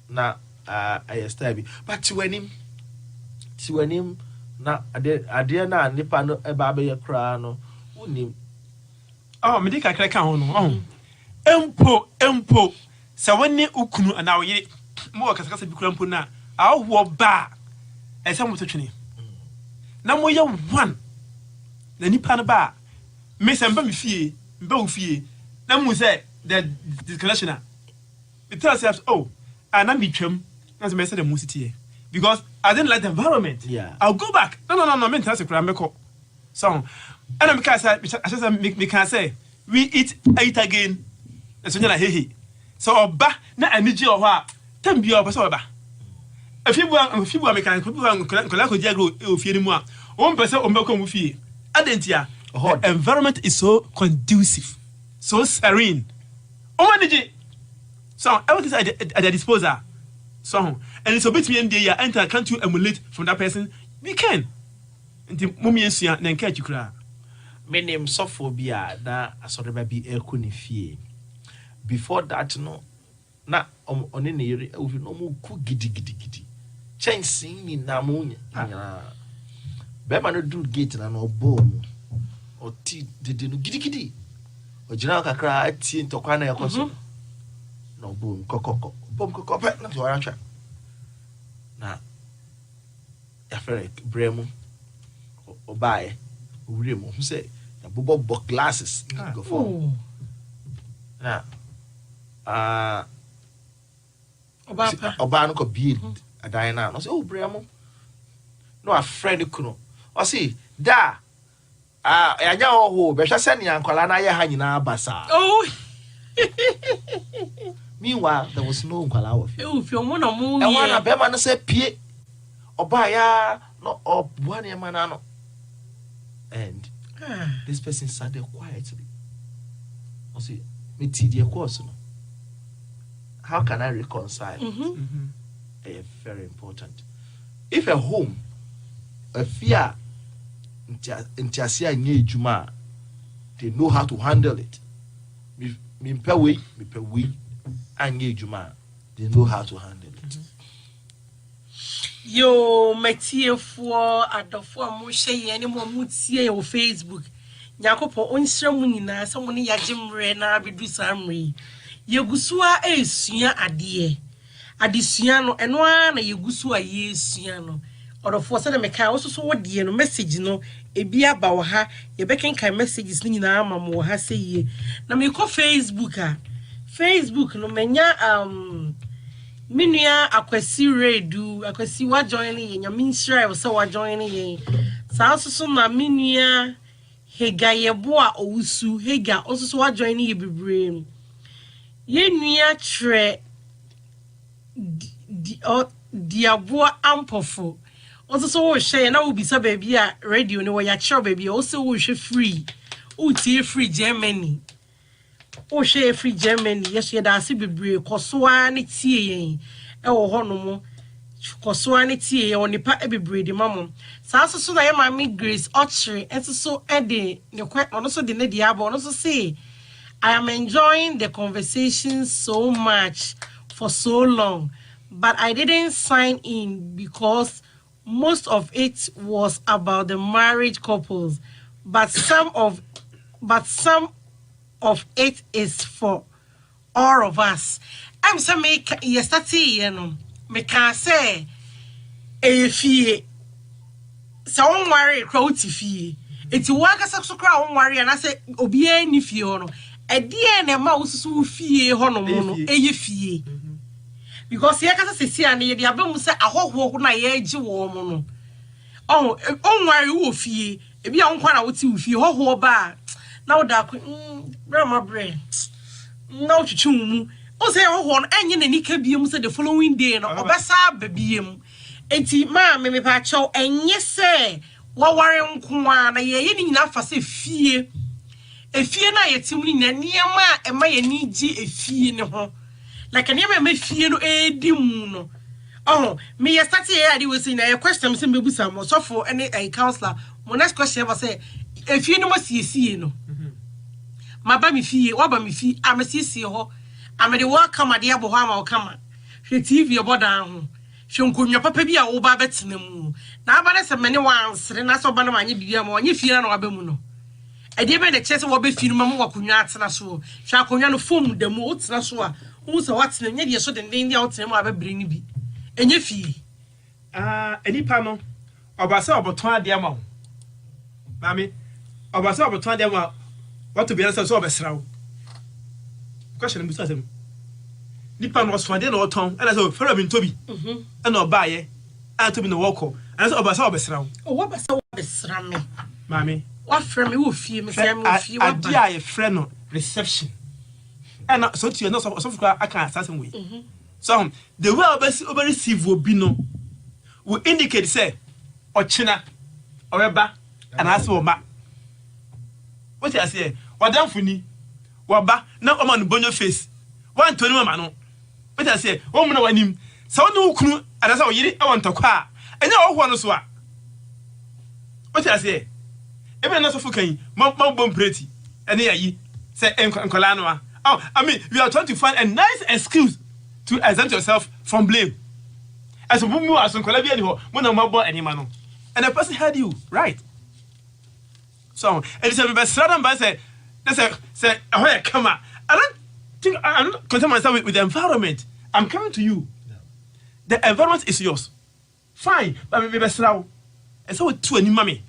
na yes tabi but tiwanim na ade na nipa no e ba be ye kra no unim. Oh, me dika kreka ho no. Empo. Se woni ukunu ana wo yire. Mo kasakasa bi kura mpo na. Awo ba. Ese mo totwene. Na mo ye one. Na nipa no ba. Me se mba me fie, mba wo fie. Na mo say the disconnection. It tells us ana me twam. Na so me say the musity because I didn't like the environment. Yeah. I'll go back. No, me tell us kura meko. So and I can say we eat again. So hey. So oba na aniji o ho a tambi o so oba. Afibu American kola ko diagro e ofie ni mu a o mpese o mbeko mu fie. Adentia the environment is so conducive, so serene. O manage. So everything at their disposal. So and it's a bit me and enter can't you emulate from that person? We can. Nti mumie nsua na nka chikura. Me name sophobia na asoreba bi ekuni fie. Before that no na oni ne yere ofi no mu ku gidi. Chensin ni na munye. Be ma no do gate na no bom. Oti dede no gidi. Ojina kakra atie ntokwa na yakoso. No bom kokoko. Bom kokoko na so ara twa. Na ya fere bremu obae owure mo hu say na bobo glasses go for na oba no ko bi adan na no say bremu no a friend kuno o say da anya ho be hwa se ne ankwala na ye ha nyina basa meanwhile there was no ankwala of you if you mo na mo e wana be ma no say pie oba ya no obuane e ma na no. And this person sat there quietly. I say, me TD course no. How can I reconcile it? Very important. If a home, a fear, they know how to handle it. Me pay we, and they know how to handle it. Yo, metie for adofo amushe ye ne mo mutie yo Facebook. Nyakopo onhira mu nyina se mo ne yagimre na abedu samre. Yegusua esua ade. Adesua no eno a na yegusua yesua no. Odofo se na meka wo so wode no message no ebi aba wo ha ye bekenkan messages ni nyina ama mo ha se ye. Na me ko Facebook no menya Minua akwasi redu akwasi wa join ye nyame nhyira e so wa join ye saa so na minua Hega yeboa owusu hega osusu wa join ye bebree ye nua tre diaboa ampofo osusu wo hye na wo bisa baabi a radio ne wo ya kire baabi o se wo hwe free utie free Germany o hwe free Germany yes ye da ase bebree kosoa ne tie yen e wo hono kosoa ne tie yen onipa e bebree de mamom sa so na ye ma me Grace Ochre enso e de ne kwa ono so de ne diabo ono so say I am enjoying the conversation so much for so long, but I didn't sign in because most of it was about the married couples, but some of it is for all of us. I'm so make yesterday, me can say fie so on worry crowd fie. It's work as a crowd worry and I say obi any fie no. E die na ma ususu fie ho no mo no eye fie because ye kasa sesi an ye dia bemu se ahoho na ye agi wo mo no onware wo fie e bia nkwa na wote wo fie hoho ba na wo da grandma bre na wo twitwu mu o se hoho no enye na nika biem se the following day no obesa babiem enti ma me pa chaw enye se wo ware nko na ye ni nyina fa se fie efie na yetimni na niema ema ye ni gi efie ne ho like niema me fie no edi mu no me ye start here adi we say na question me say me busa mo so for any counselor mo next question was say efie no mo siesie no maba me fie wa ba me fie amesiesie ho amede wa kama de abo ho ama o kama hwe tv obodan ho hwe nkonwa papa bi a wo ba betena mu na aba ne se me ne wansere na so ba no anye bibia mo anye fie na wa ba mu no edi be de chese wo be fie no ma mo wakonwa atena so hwe akonwa no fom da mu o tena so a wo se watena nya de so de ndin dia o tena mu ababire ni bi enye fie enipa no obasa oboton ade ama ho mami obasa oboton ade ama what be answer so obesrawo question bi so asem nipa no so ade na oton ana so fera mi ntobi ana obaaye ana tobi no woko ana so obasa obesrawo o wabasa obesra me mami wa frɛ me wo fie me say me wo fie wa ba ade a frɛ no reception ana so tie no so fuka aka assassin we so the way we receive obi no will indicate say ochina oreba and aso oma what you say wadamfuni waba na oma no bonyo face one to mama no what you say wo mu na wanim so no kunu adasa wo yiri e won tokwa enya wo ho no so a what you say ebe na so fukan ma bom preti ene yayi say enkola no a I mean we are trying to find a nice excuse to exempt yourself from blame. As a woman, as a Colombia, when I'm about any man, and the person heard you, right? So, and it's a best rather by say, oh, come on. I don't think I'm not concerned myself with the environment. I'm coming to you. No. The environment is yours. Fine, but maybe best now. And so, to any mommy.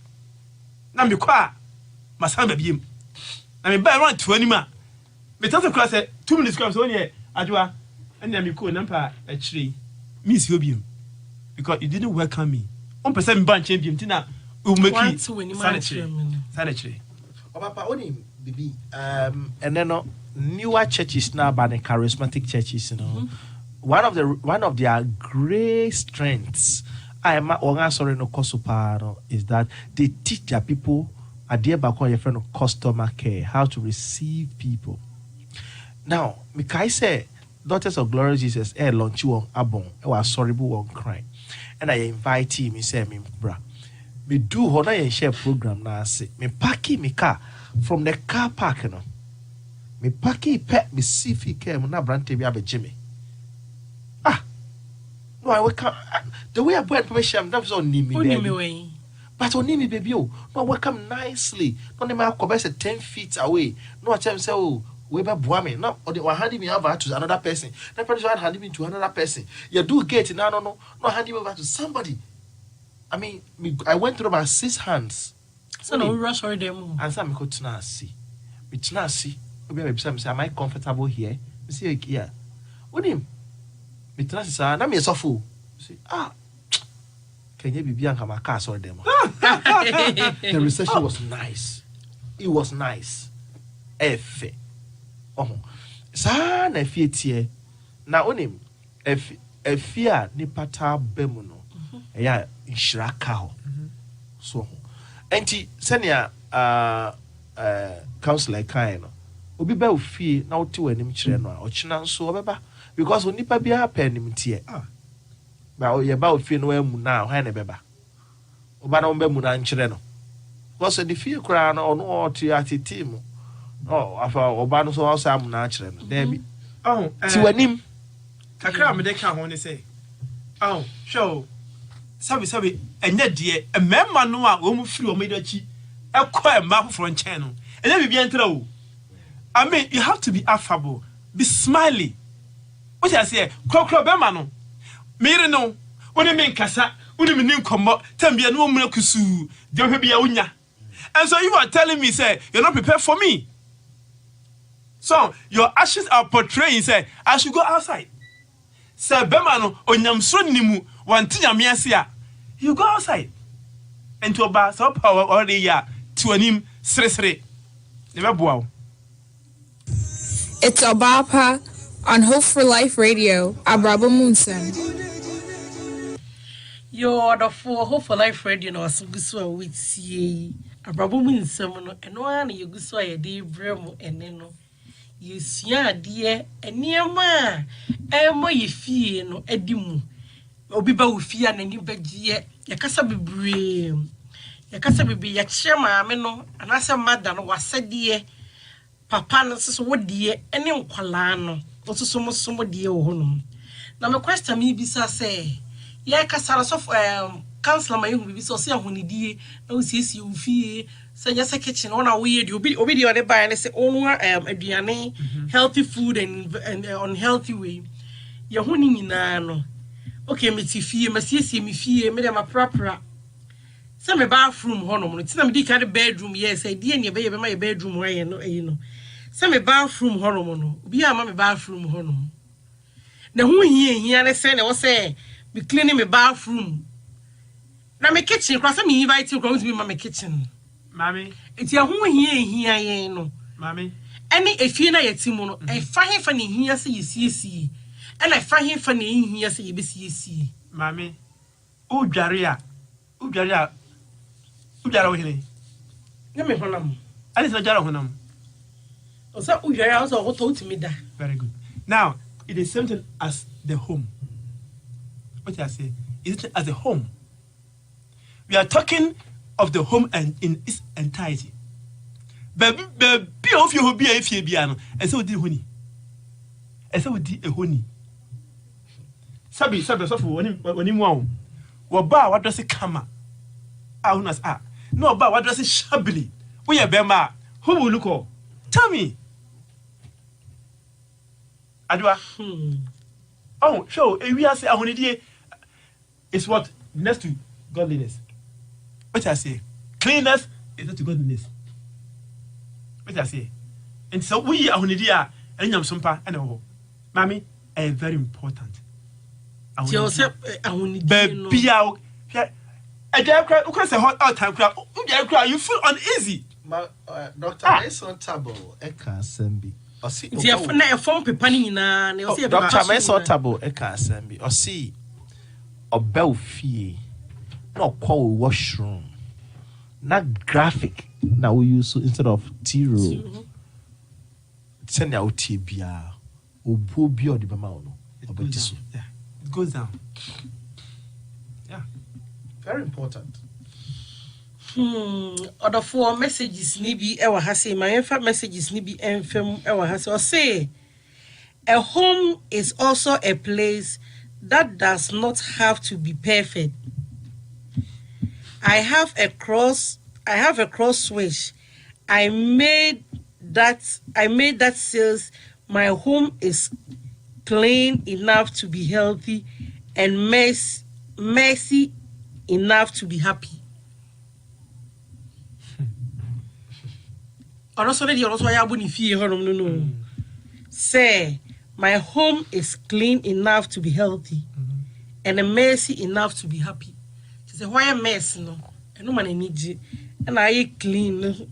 Now, me qua, my son, baby him. I mean, by around 20 man. But that's a class 2 minutes comes on here. Adwa. And then you call number actually Miss Yobium because you didn't welcome me. 1% ban champion Tina will make you sanitary. Papa only baby and then newer churches now by the charismatic churches, you know. One of their great strengths I am sorry no kosoparo is that they teach their people a dear back on your friend of customer care, how to receive people. Now, Mikai say Daughters of Glory Jesus, launch you on Abon, was sorry, on crying. And I invite him, he said, me, bra. Me do honor and share program now, say, me packing me car from the car park, you know. Me packing pet, me see if he came, na brand me abe Jimmy. No, I welcome the way I bought information, that was on me, but on me, baby, no, welcome nicely. No, the man come 10 feet away. No, I tell him, say, oh. We be boame no or they were handing me over to another person. That person handing me to another person. You do get no handing me over to somebody. I mean, I went through about 6 hands. So no rush or them. And some go to see. Me to see. We be say, am I comfortable here? Me say yeah. What him? Me to see na me so full. Say can you be bianca my car or them? The reception was nice. it was nice. Efe. Oh. Sa na fie tie. Na onim efia ni pata bemu no. Eya nshiraka ho. So enti senia counselor kind no. Obi ba ofie na wote wanim kire no a ochina nso obeba because onipa bia pa anim tie. Ba o ye ba ofie no amu na hwan na beba. Oba na omba mu na nkire no. Because the fie kra no ono otu atiti mu. Oh, afa oba no so asa amu na kire no. There be. Oh, ti wanim kakra me de ka ho ne say. Oh, show. Sabi enye de e memma no a wo mu firi o medachi ekọ e ma foforo nchen no. Enye bibia ntra o. I mean, you have to be affable, be smiley. What I say, crocro bemano. Mire no, when you mean cassa, when you mean combo, tell me no miracusu, don't be a unya. And so you are telling me, say, you're not prepared for me. So your actions are portraying, say, I should go outside. Say, bemano, on yam sonimu, one tia miasia. You go outside. And to a bar, so power or the ya, to an him, sre. Never bow. It's OBAAPA on Hope for Life Radio, ABRABO Munsen. You're the for Hope for Life Radio, no, so good so with ye. ABRABO Munsen, and one you go so a day, Bremo, and then you see, dear, and near ma, and more ye fear no edimu. Obiba with fear and you beg ye, your casa be brave. Your casa be your chairman, and I said, Madam, was said, dear. Papa no so wo die ene nkwala no wo so die wo honum na me question me bisa say ye kasara so counselor ma yehu bi so se ahonidie na wo siesie wo fie say nya se kitchen ona wo ye di obi di ode buy na say onu aduane healthy food and unhealthy way ye honi nyina no okay me ti fie ma siesie me fie me de ma prapra say me bathroom honum no ti na me di ka de bedroom yes say die ne be ye be ma ye bedroom wa ye no no. Some bathroom hormone, be a mammy bathroom hormone. Now, who here and say, I say, be cleaning my bathroom. Now, my kitchen, cross me invite you to be my kitchen. Mammy, it's your who here, no. Mammy, any if you know a Timono, I find him funny here, say you see, and I find him funny in here, say you be see. Mammy, Jaria, Let me honum. I just know Honum. So, Ujara also what told me that. Very good. Now, it is something as the home. What I say? Is it as a home? We are talking of the home and in its entirety. But be of you who be a fiabiano, and so did honey. And so did a honey. Sabi, so when you want. What bar, what does it come? Aunas are. No bar, what does it shabbily? We are Bema. Who will look all? Tell me. Adwa. Oh, show. We are saying ahonidie is what next to godliness. What I say? Cleanness is not to godliness. What I say? And so we ahonidie and yam sumpa and oh, mommy, very important. Joseph ahonidie. Be out. I just cry. You can't say hot all time. Cry. You feel uneasy. Doctor, it's on table. Eka Sembi. Doctor, my son table. Eka Sembi. Or see, or bell fee. No call washroom. Not graphic. Now we use instead of T-row. Send out TBR. Or be or the Bamano. Yeah, it goes down. Yeah, very important. Other 4 messages nibi ewa hase my infant messages nibi enfem ewa hase or say a home is also a place that does not have to be perfect. I have a cross switch. I made that says my home is clean enough to be healthy and messy enough to be happy. Say, my home is clean enough to be healthy and messy enough to be happy. She said, why a mess? No, and no man need you. And I clean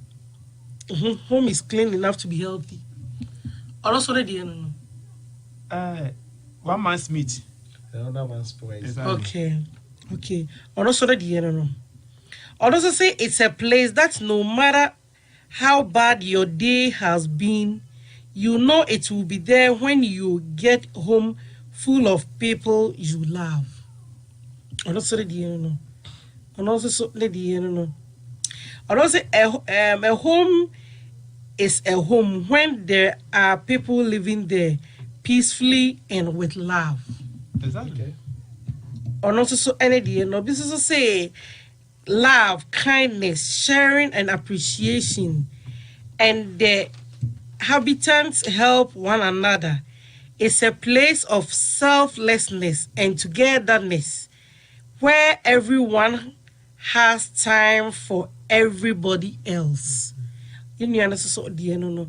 Home is clean enough to be healthy. Also, the no. 1 man's meat. Another man's spoil. Okay. Also, the no. Also say it's a place that no matter how bad your day has been, you know it will be there when you get home full of people you love. Also, the no. And also, the no. And also, a home is a home when there are people living there peacefully and with love. Exactly. And also, any no, this is to say love, kindness, sharing, and appreciation, and the habitants help one another. It's a place of selflessness and togetherness where everyone has time for everybody else. You know, so no.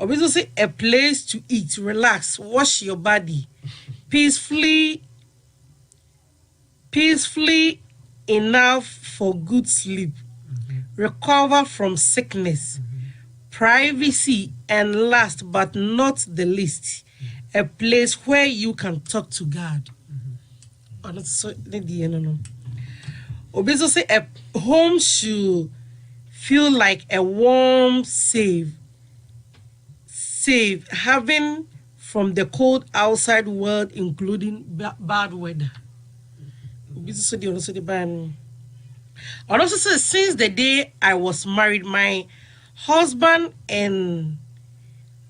Obviously, say a place to eat, relax, wash your body, peacefully enough for good sleep, recover from sickness, privacy, and last but not the least, a place where you can talk to God. So, obviously, say a home should feel like a warm save having from the cold outside world, including bad weather. And also say, since the day I was married, my husband and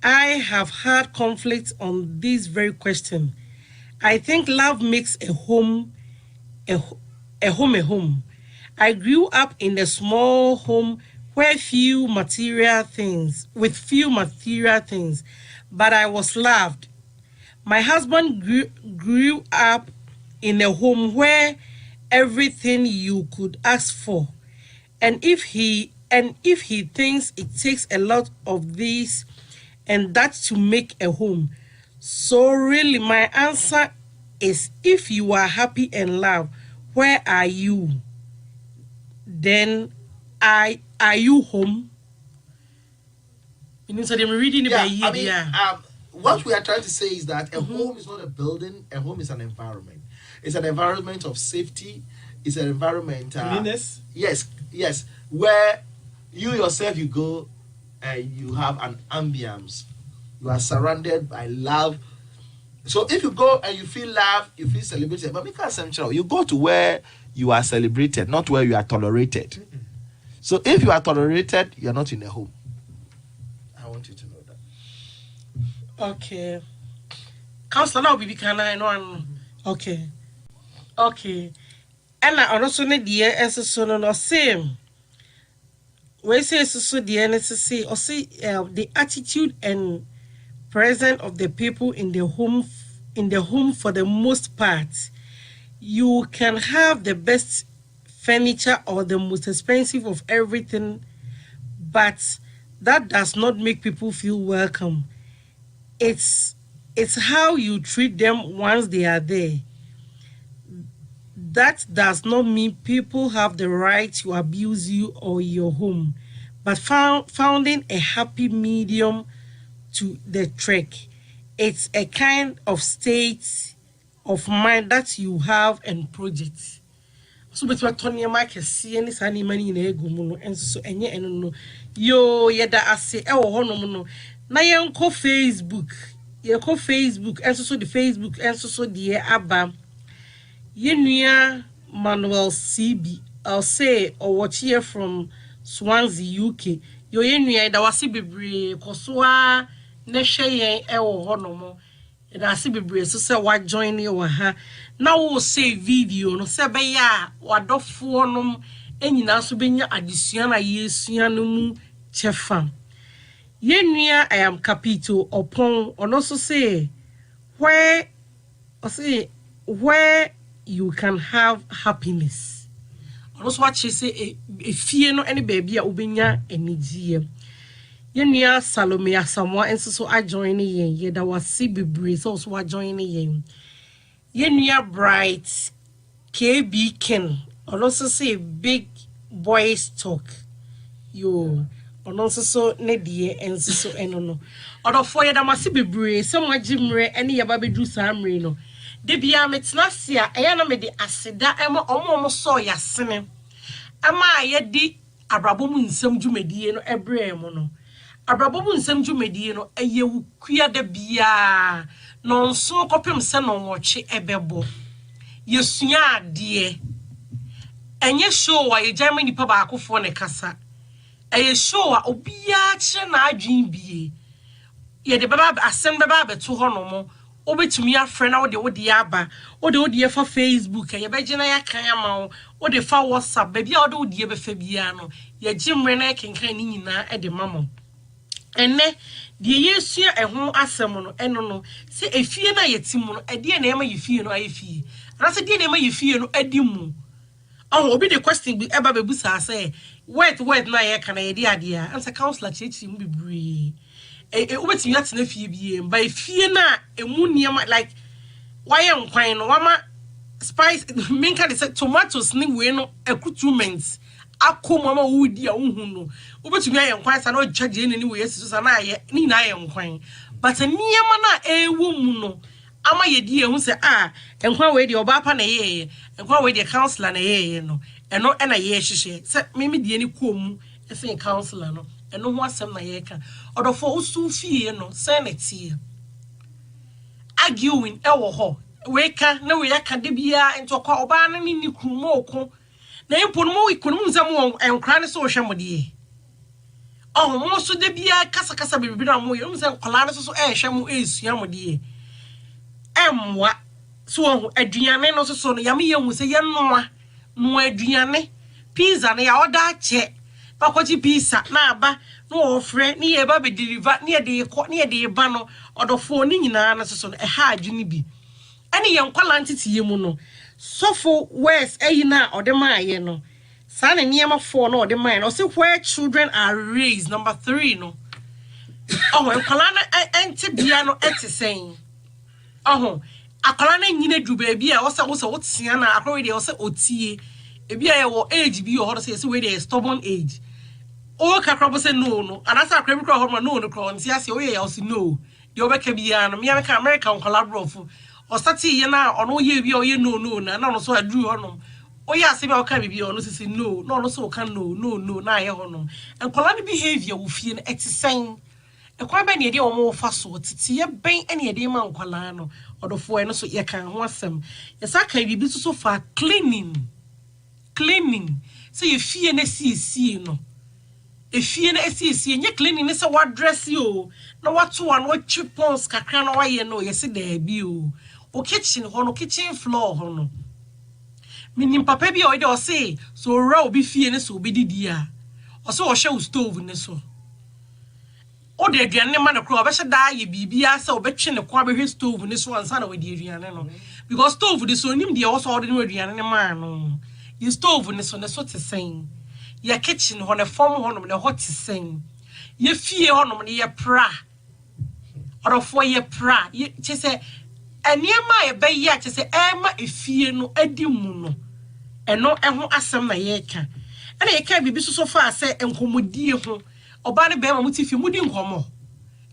I have had conflicts on this very question. I think love makes a home a home. I grew up in a small home with few material things, but I was loved. My husband grew up in a home where everything you could ask for, and if he thinks it takes a lot of this and that to make a home. So really, my answer is, if you are happy and loved, where are you? Then are you home? So they're reading what we are trying to say is that a home is not a building. A home is an environment. It's an environment of safety. It's an environment cleanliness. Yes, where you yourself you go and you have an ambience. You are surrounded by love. So if you go and you feel love, you feel celebrated. But you go to where you are celebrated, not where you are tolerated. So if you are tolerated, you are not in a home. I want you to know that. Okay. Counselor, now be kind of know. Okay. And I also need the as no same. We say so the necessary or say the attitude and presence of the people in the home for the most part. You can have the best furniture or the most expensive of everything, but that does not make people feel welcome. It's how you treat them once they are there. That does not mean people have the right to abuse you or your home, but finding a happy medium to the trek. It's a kind of state of mind that you have and project. So between Tony Mike see any sunny money in a gumuno and so any and no yo yeda ase e wo honom no na yen ko Facebook and so the Facebook and so the aba yenua Manuel CB I'll say or watch here from Swansea UK yo yenua da wase bebre kosoa na hwe yen e wo honom e da se bebre so say wa join you ha na wo say video no se be ya wadofo nom enyina so benya adesua na yesua no mu chefa yenua I am capito upon also say where you can have happiness. Also what she say a fear no any baby a ubenya enijie. Yenua Salome Asamoah and so I join yen that was CB so I join yen. Yenua Bright KB Ken also say big boys talk. You ono so ne die enso so eno no odofo ye da mase bebre se mo agimre ene ye ba bedu samre no de bia metnase a eya na me de aseda emo omo so ya sene ama ye di abrabo mu nsem dwumadie no ebre mo no abrabo mu nsem dwumadie no eye wukua da bia no nso kopem se no woche ebebo yesua ade enye show wa ye Germany pa ba akofo ne kasa eye show a obia kire na adwin bie ye de baba asem baba beto ho no mo obetumi afre na wode aba wode fa Facebook ye begina ya kan ama wode fa WhatsApp ba bia wode be fa bia no ye gimre na kenkan ni nyina e de mamo enne de yesua eho asem no eno no se efie na yetimu no ede na ema yefie no ayefie anase de na ema yefie no adimu oh obi the question be eba bebusa say wait na ye kana ye de ade a ansa counselor chechi mu bibri obetimi atena fie bie mba fie na emu niam like why nkwan no wama spice minka de say tomatoes ni we no accoutrements akomo ma wudi a unhu no obetimi aye nkwan sa na ojaje ni we yesu sa na aye ni na aye nkwan but niam na ewo mu no ama yedi ehu se nkwan we de OBAAPA na ye nkwan we de counselor na ye no eno na ye hihye se mimi de ni komu efe counselor no eno ho asem na ye ka odofo usu fie no senate arguing ewo ho we ka na we yaka de bia ento kwa oba na ni krumo oko na impo no mo ikunum nzam enkra ne so hwe mode mo so de bia kasa bebibi na mo ye se kola ne so hwe mo esua mode emwa so aduane no so no yame ye hu se ye noa no aduane pizza na ya oda che pakwachi pizza na aba no ofre ni ye ba be deliver ni ye de ba no odofo ni nyina na so no ha adwene bi ene ye nkwala ntiti ye mu no sofo west eyina odemaye no sa na niema 4 no odemaye no say where children are raised number 3 no nkwala na ente bia no etisen akwala na nyina du baabi a wo se wotia na akwa we de wo se otie ebi a ye wo age bi ho se we de stubborn age o kakra bo se no anasa akra bi kro ho no kro nti ase o ye ya o se no de obeka bia no me America nkwala brofo o stati ye na ono ye bi o ye no na no so adu ho no o ye ase bi o ka bi ono se no so o ka no na ye ho no nkwala ni behavior wo fie no etisen ekwa ba ne de o mo fa so titi ye ben ene de ma nkwala no odofo eno so ye kan ho asem ye saka bibi so fa cleaning so ye fie na sie no efie na sie nye cleaning ne se wa dress yo na wato an wa chipons kakra na wa ye no ye se da bi o kitchen ho no kitchen floor ho no minim papa bi o de o se so ra obi fie ne so obi didi a o se o hwe stove ne so o de aduane ma na kro obehye da ye bibia se obetwe ne kwa behwe stove ne so ansa na we de aduane no because stove de so nim de wo so de aduane ne ma no ye stove ne so tesen ye kitchen ho ne form ho no ne hot tesen ye fie ho no ne ye pra orofo ye pra ye chese eniema ye be ye chese ema efie no adi mu no eno eho asem na ye ka ena ye ka bibi so fa se enkomodie ho oba ne be ma muti fi mudi nkomo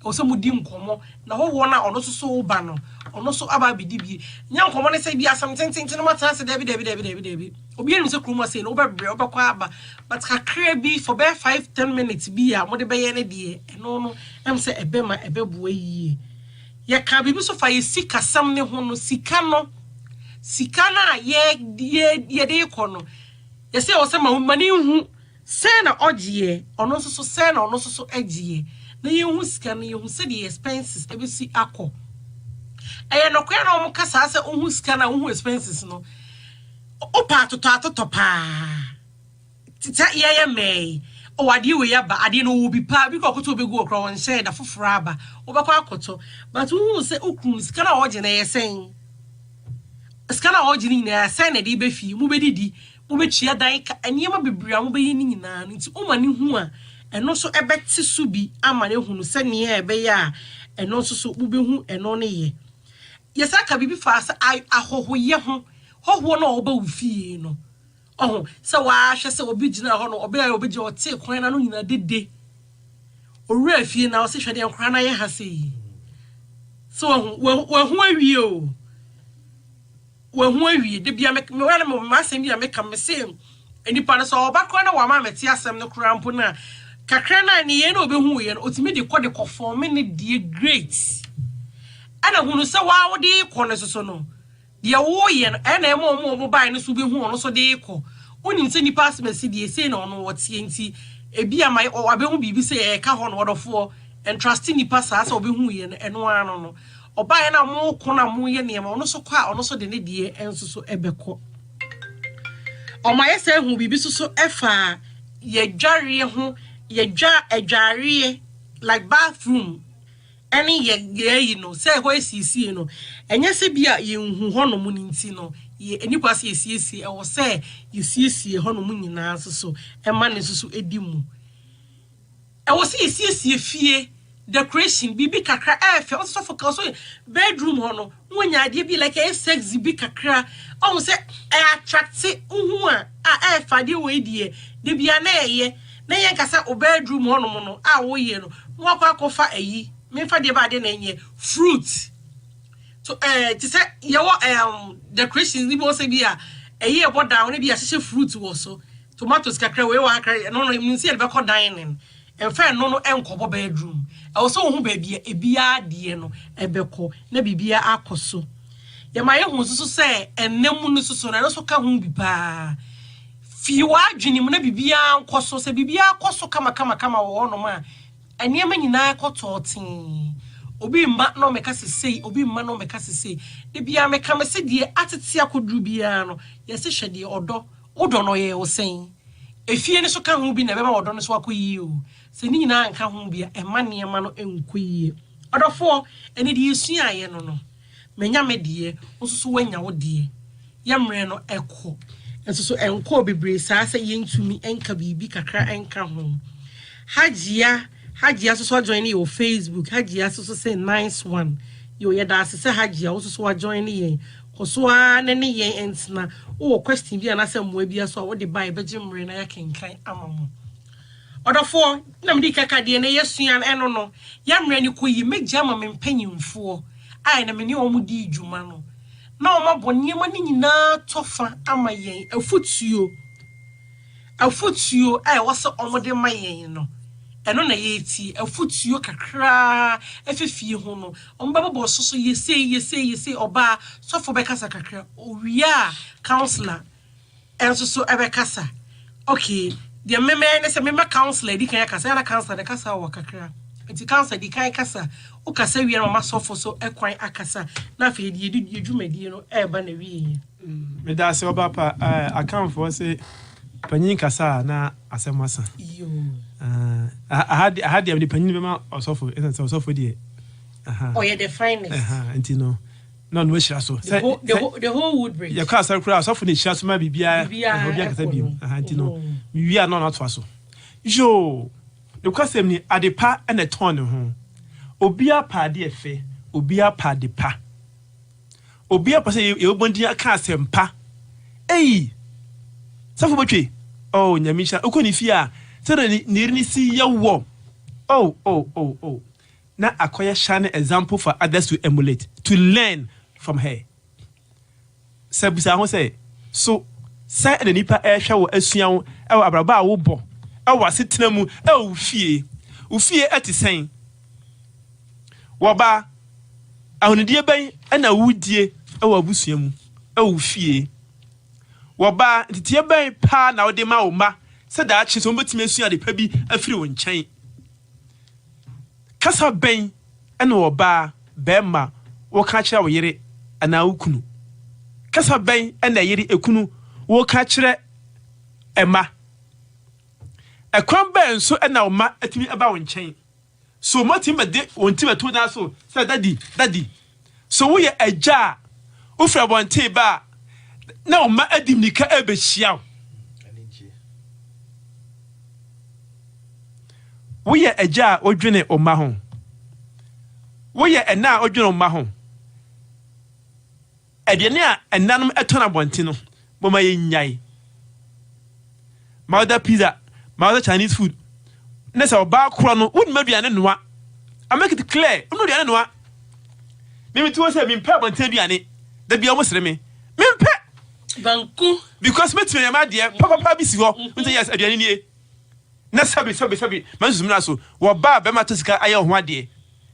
o se mudi nkomo na ho wo na ono so ba no ono so aba bidibie nya nkomo ne se bi asam tenten no mata se debi obi enu se krumo se no obebre obekwa aba but kakra bi for be 5-10 minutes bi a mo de be ye ne de no em se ebe ma ebe buo yie ye ka bibi so fa ye sika sam ne ho no sika na ye de ko no ye se o se ma mani hu se na ogie ono so se na ono so agie na ye hu sika na ye hu se the expenses e be si akọ no kwa na o kasa se o hu sika na o hu expenses no o pa to pa tita ye me o ade we ya ba ade no wo bi pa bi ko to be go okro won share da foforo aba o be kwa akoto but o hu se okun sika na ogie na ye sen sika na ogie ni na sen na de be fi mu be didi mo be chia dan ka eniema bebria mo be yi ni nyina nti o ma ne hu a eno so ebeti so bi ama ne hu no se ne e be ya eno so mo be hu eno ne ye yesaka bibi fa sa ahohoye ho no oba ufie no se wa hwe se obi gina ho no obi je ote kwan na no nyina dede owura fie na o se hwede nkra na ye ha sei so we hu awie o we hu awie de bia me wala me masem bia me kam me se enipa no so obakọ na wa ma meti asem no kura mpo na kakra na ne ye na obehu ye no otimi de kọ form ne die great ana hunu se wa wo de kọ no so no de wo ye no ana e mo bai no so behu no so de kọ oni nse nipa asem si de se na ono wotie nti ebi ama abehu bibi se e ka ho no wodofo entrusting nipa sa sa obehu ye no eno ano no oba ye na mo ko na mo ye ne ma ono so kwa ono so de ne die enso so ebekọ oma ye se hu bibi so efa ye dware ho ye dwa adware like bathroom any ye you know say ho esisi no enye se bia ye hu ho no mu nti no ye enipa se esisi e wo say ye siesie ho no mu nyina so ema ne so edi mu e wo se esisi fie decoration bibi kakra efe o so focus so bedroom ho no wonya ade bi like a sexy bi kakra o say e attract hu a efa de we die de bia na eye na yen kasa o bedroom ho no no a wo ye no wo akwa ayi me fa de ba de na nye fruit so ti say ye wo decoration bi bo say bi a eye e bo down bi a hye fruit wo so tomatoes kakra we wa kakra no mi see e be ko dining enfa no enkobo bedroom e wo so hu ba bia ebia de no ebeko na bibia akoso ye ma ye hu so say enemu no so na so ka hu bi pa fi wa adwini mu na bibia nkoso se bibia akoso kama wo no ma eniema nyina akototin obi mma no meka sesei obi mma no meka sesei de bia meka me se die atete akodru bia no ye se hwede odo no ye wo sen efie ne so ka hu bi na be ma odo no so akoyi o se ni nyina nka hu bia ema niema no enkoyi odofo eni de yesu aye no menya me de osusu wanya wo de yamre no ekọ enso enko bebre saa se yentumi enka bibi kakra enka ho Hajia so join your Facebook. Hajia so say nice one. Yo ye da se Hajia so join ye. Koso na ne ye entina. O question bi na say mo bia so wo de buy begimre na ya kenkan amamo. Odofo na mdi kaka de na yesuan eno no. Ya mre ni koyi megya ma mempanyimfo. Ai na me ne omu di djuma no. Na o mabọ niema ni nyina tofa ama yen afutuo ai wose omode mayen no. Eno na yeti afutuo kakra efefie ho no ombabo soso yese oba sofo bekasa kakra owia counselor enso so ebekasa okay the meme ne se meme counselor di kan yakasa na counselor de kasa wo kakra enti counselor di kan kasa o kasa wi na ma sofo so ekwan akasa na afi di dwumadi no eba na wi me da se OBAAPA account for say panyin kasa na asemasa yo I had the panyin be ma osofo osofo die oh yeah the finest enti no we shira so the whole wood bridge ya ka sa kura osofo ni shira so ma bibia obia kasa bi enti no wi a no to aso yo the kwasem ni adepa na ton ho obia pa de efe obia pa de pa obia pa say e obondi aka asempa safo botwe oh nyamisha okoni fi a so ni si yawo oh na akoya shine example for others to emulate to learn from her sabusa ho say so say the nipa ehwa wo asuan wo abraba a wo bo wo asetena mu wo fie atisen wo ba ahonidie ban na wudie wo abusuan mu wo fie wo ba titie ban pa na wo de ma wo ma se da achi so mbetime asua de pa bi afiri wo nkyɛn kasa ben ene wo ba bema wo ka kyerɛ wo yere ana wo kunu kasa ben ene yere ekunu wo ka kyerɛ ema ekwan ben so ena wo ma atimi aba wo nkyɛn so motim de wontim to na so say daddy so wo ye agya wo fra bonte ba na wo ma adim nika ebehia wo ye agya odwene o ma ho wo ye ena odwene o ma ho ediane a enanom etona bonte no mo ma ye nyai mother pizza mother Chinese food Nessa oba kro no wouldn't maybe an noa. I make it clear. I'm not the noa. Maybe to us have been pep and tell you any. There be almost me. Banku. Because me to my dear, Papa be so. Yes, I didn't. Nasabi. Manzuminaso, or Baba Mataska, I am 1 day.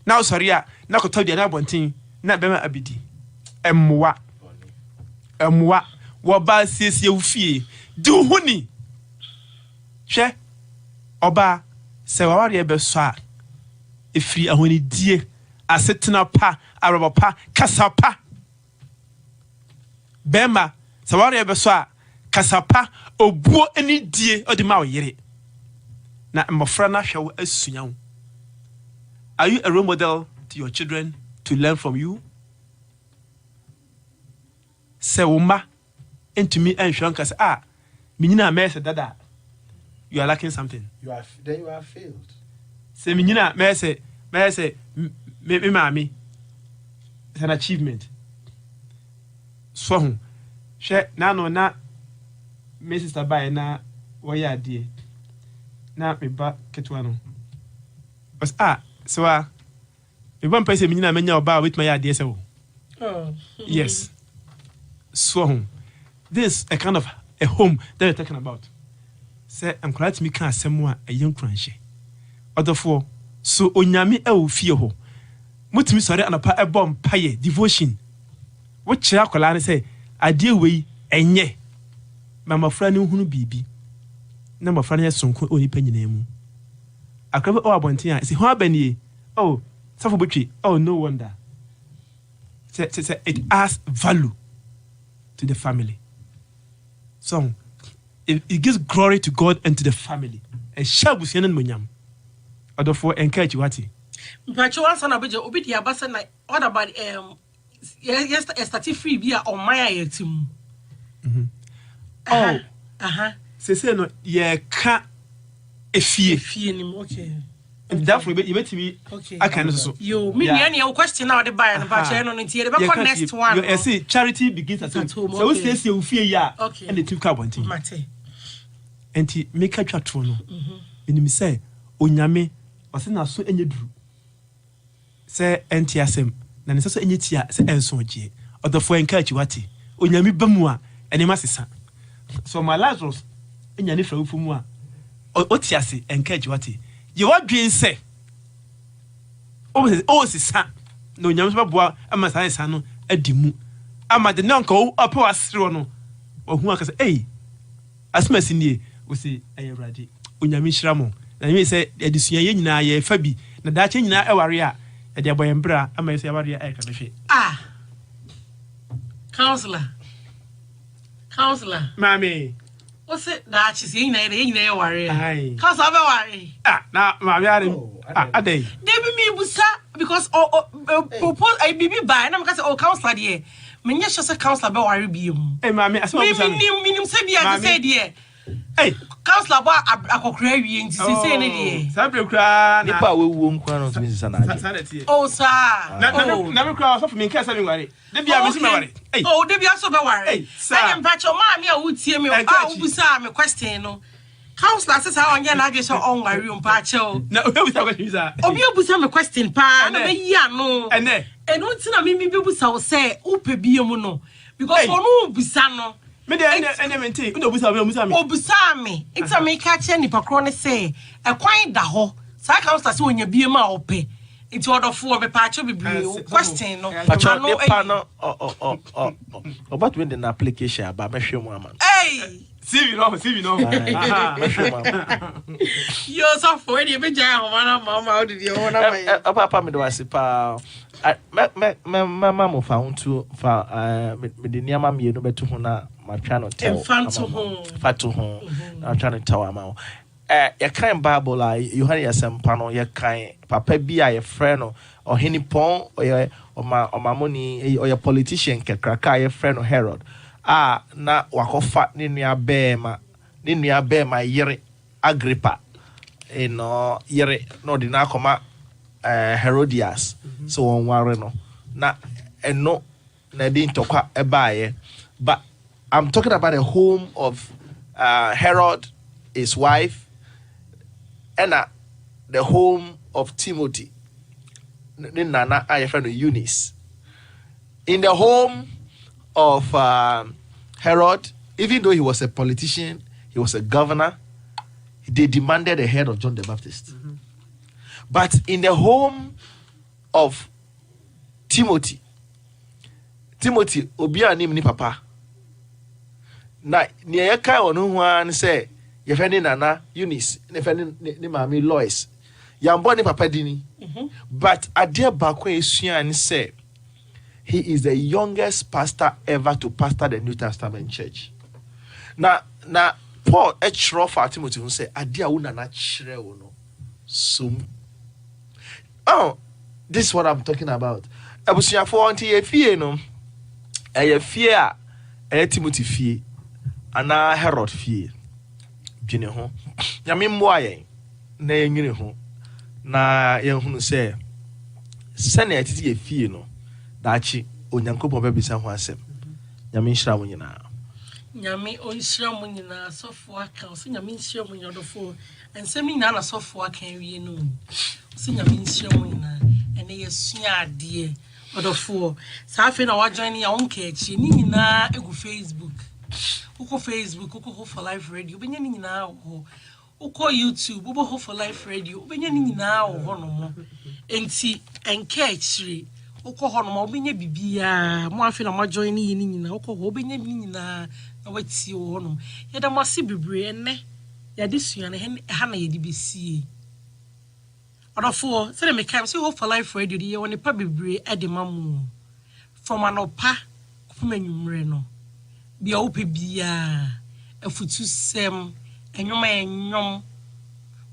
Now, sorry, now could tell you another one thing, not Bema Abidi. Moi, what ba says you fee. Do honey. She Oba, so are you ever saw? If free a honey dear, a setting up pa, Araba pa, Casapa. Bema, so are you ever saw? Casapa, or boo any dear or the Mao yere. Na mofrana hwe asunya. Are you a role model to your children to learn from you? Se woma into me and shwanka say minina me say dada. You are lacking something. You have failed. Se minina me say me mami. It's an achievement. So hwe na no na me sister by na wo ya die. Na me ba ketwa no. But so me ban pese me nyina menya oba with my idea so. Oh. Yes. So this a kind of a home that you're talking about. Say I'm glad to me can asem a young cranche. Otherfore so onyame e wo fie ho. Mutimi sori anapa e bom paye devotion. Wo kira akola ne say ade we enye. Mama fra ne hunu bibi. Na ma fra ne sonko oni panyina mu. Akrabe o abonten a say ho abanie. Oh, safo botwe. Oh, no wonder. Say it has value to the family. So it gives glory to God and to the family. And shabusian and munyam. Therefore, encourage you what? But you want to know obi di abasa na what about yes start free bia on my team. Oh. Say no ye ka efie nim okay. And therefore you bet me okay. I can so. You me any question now the buy and but no ntie the back next one. You say charity begins at home. So we say you fear ya and the two carbon thing. Mate. Enti make a chat for no. Enim say onyame ose na so enye duru. Say enti asem na ne so enye tia say enso ogie. Odofo encourage wati. Onyame bamu a enema sesa. So my Lazarus enya ne fra wufumu a otiase encourage wati. You what dream say? Oh, sisa. No, Yamma boa, ama sano, a dimu. Ama the nuncle, a poor astrono. Or who can say, hey, as Messini, we say, I ready. Unyami Shramo. And we say, Edison, ye, Fabi, the Dutch in our area, and their boy and bra, I may say, I can Counselor, Mammy. What's it that she's in a worry? Aye. Cause I'm a worry. Now, my a day. Debbie me busa because propose a baby by and I'm going to say, counselor, dear. Many just a counselor by worry be. Hey, mammy, I saw minimum say, dear. Hey, counselor, I could crave you and say, any Sabri cry. Nipa we won't crown of Mrs. Sanity. Oh, sir. Never cross off me in case I worry. They be a missing worry. Oh, they be also by worry. I am patch your mammy, I would see me. I would say, I'm a question. Counselor says, how I get so on my room, Pacho. No, without you, sir. Oh, you put a question, pa, no. And what's in a mimi people say, Upe be a mono. Because for no Busano. Busami. It's a make catch any pacrone say, a quiet the ho. So I can't start when you be a maupe. It's order for a patch of question. No, about when the application about my show, mamma. Hey, see, you know. You're so for any big mamma. Did you want to Papa me do I say, pa, my mamma found to the near mammy, no better to my channel tell fat to home. I'm trying to tell him. Your kind Bible, you had some panel, your kind papa be a friend or henny pong or my money or your politician can crack a friend or Herod. Na wako fat ninya bear my yere Agrippa. No yere no dinakoma Herodias. So on wareno. Na no na didn't talk a but I'm talking about the home of Herod, his wife, and the home of Timothy. Nana, I friend Eunice. In the home of Herod, even though he was a politician, he was a governor, they demanded the head of John the Baptist. But in the home of Timothy, Obia name ni papa. Na niye kai onu huan say ye friend Nana Eunice, ne friend ni mami Lois. Yambo ni papa dini. But adia bakwe esua ni say he is the youngest pastor ever to pastor the New Testament church. Na Paul echro for Timothy who say adia una na chire wo no. Sum. Oh, this is what I'm talking about. Abusia for anti ye fie no. Eye fie a Timothy fie ana Herod fie. Dwene ho. Nyame mmoa yen na yenwene ho. Na yenhunu se sene atiti ye fie no daachi onyankopon babisa ho asem. Nyame nhyira mo nyina. Nyame onhyira mo nyina sofo aka so nyame nhyira mo nyodofo ensem nyina na sofo aka wie no so nyame nhyira mo nyina ene yesua ade odofo safe na wa join ya onka echi ni nyina egu Facebook uko Facebook uko Hope for Life Radio benya ni nyina ho uko YouTube uko Hope for Life Radio benya ni nyina ho no mo enti enka echi uko ho no mo benya bibia mo afi na mo join ni nyina uko ho benya ni nyina na wati ho no yeda mo se bebre ene yade sua ne ha na yedi besie odofo say me kam say Hope for Life Radio dey woni pa bebre e de mamu from anopa kuma nwumre no bia ope bia afutu sem enwom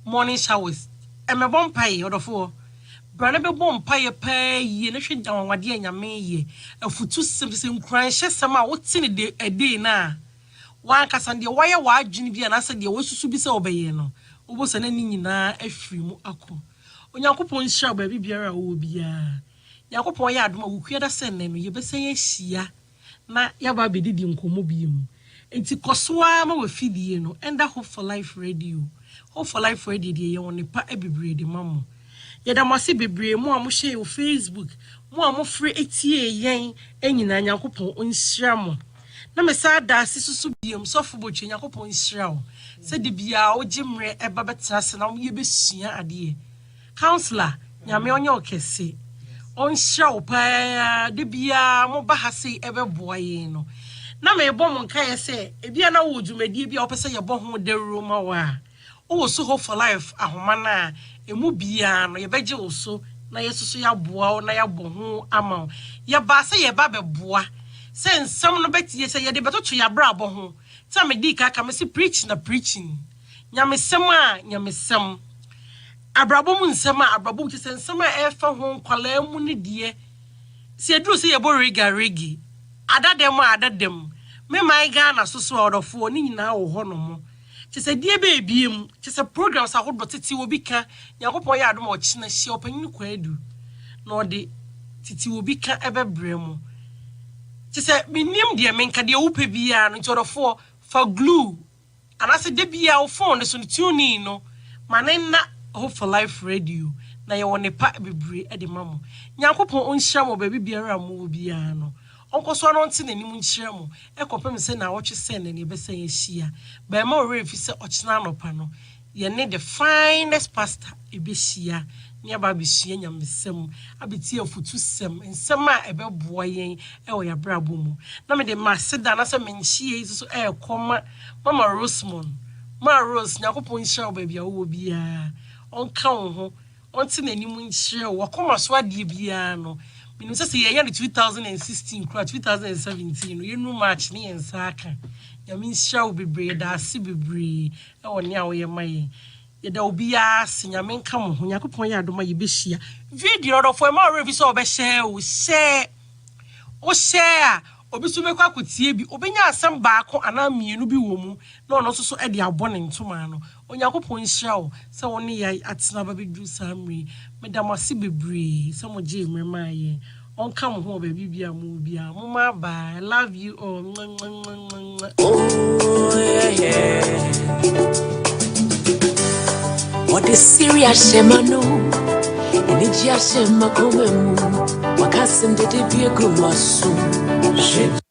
morning showers e me bompai odofo brana be bompai pa yi na hwe dan wade anyame yi afutu sem se nkran hye sem a wote ne de ade na wan kasan de waye wa adwene bia na se de wosusu bi se obeye no obosa na ni nyina afiri mu akọ onyankopon nhyira ba bibiara wo bia yakopon ya adoma wukua da se ne no yebesen yehia na yaba bedidi nkomo bi mu enti kosoa ma wafidie no enda Hope for Life Radio Hope for Life Radio de ye woni pa ebibre de mamo yeda mo se bebre mu a mo share Facebook mu a mo free etie yen enyina yakopon onhyira mo na me sa da sisusu biem sofo boche yakopon nhyira wo se de bia ogimre eba betra se na mo yebesua ade counselor nyame onye okese on show pa de bia mo ba ha sei ebe boye no na me bom nka ye se e bia na wo dwumadi bia opese ye bo ho de roma wa o so Hope for Life ahoma na emu bia no ye beje wo so na yesusu ya boa na ya bo ho ama ye ba se ye ba be boa se nsam no betie se ye de beto ya ABRABO ho ta me di ka me se preaching nyame sem ABRABO mu nsema ABRABO ti se nsema e fa ho nkwala mu ne de se eduru se ye bo regi adadem me mai ga na soso odofo ni nyina wo ho no mo ti se die be ebiem ti se programs ahodo titi obi ka yakopon ya adom o china hie opanyin kwa edu na ode titi obi ka ebe brem ti se minim de menka de wo pe bia no ti odofo fa glue anase de bia wo phone so tune no manena Hope for Life Radio na ye woni pa bebre e de mamo yakopon onhyia mo ba bibiara mo bia no onkoso no nti nanim nhyia mo e kopem se na woche se na ne besa ye hia ba ma ore fi se ochina anopa no ye ne the finest pastor e be hia ne ba be hia nyamesem abeti afutu sem nsem a e be boa yen e wo ya ABRABO mu na me de maseda na se menhie so e koma mama Rosemond ma Rose yakopon nhyia ba bia wo bia onka ho onti nanim nhyia wo koma so ade bia no minu se ye 2016 kra 2017 no yenu match ne yensa aka yami nhyia wo bebre da ase bebre e woni a wo ye maye ye da obi a sinyame nka mo ho yakopon ya adoma ye behia video do for ma review so be share o share obi so mekwa kotie bi obenya asem baako ana mienu bi wo mu na ono so e de abone ntoma no onyakopon nhyira wo se woni ya atena ba bedu samri medamase bebre se mo je mrema ye onka mo ho ba bibia mu bia mo ma ba I love you all. Oh yeah What the serious shemano, and it's just a macomemu. What can't send it if you go, my soul.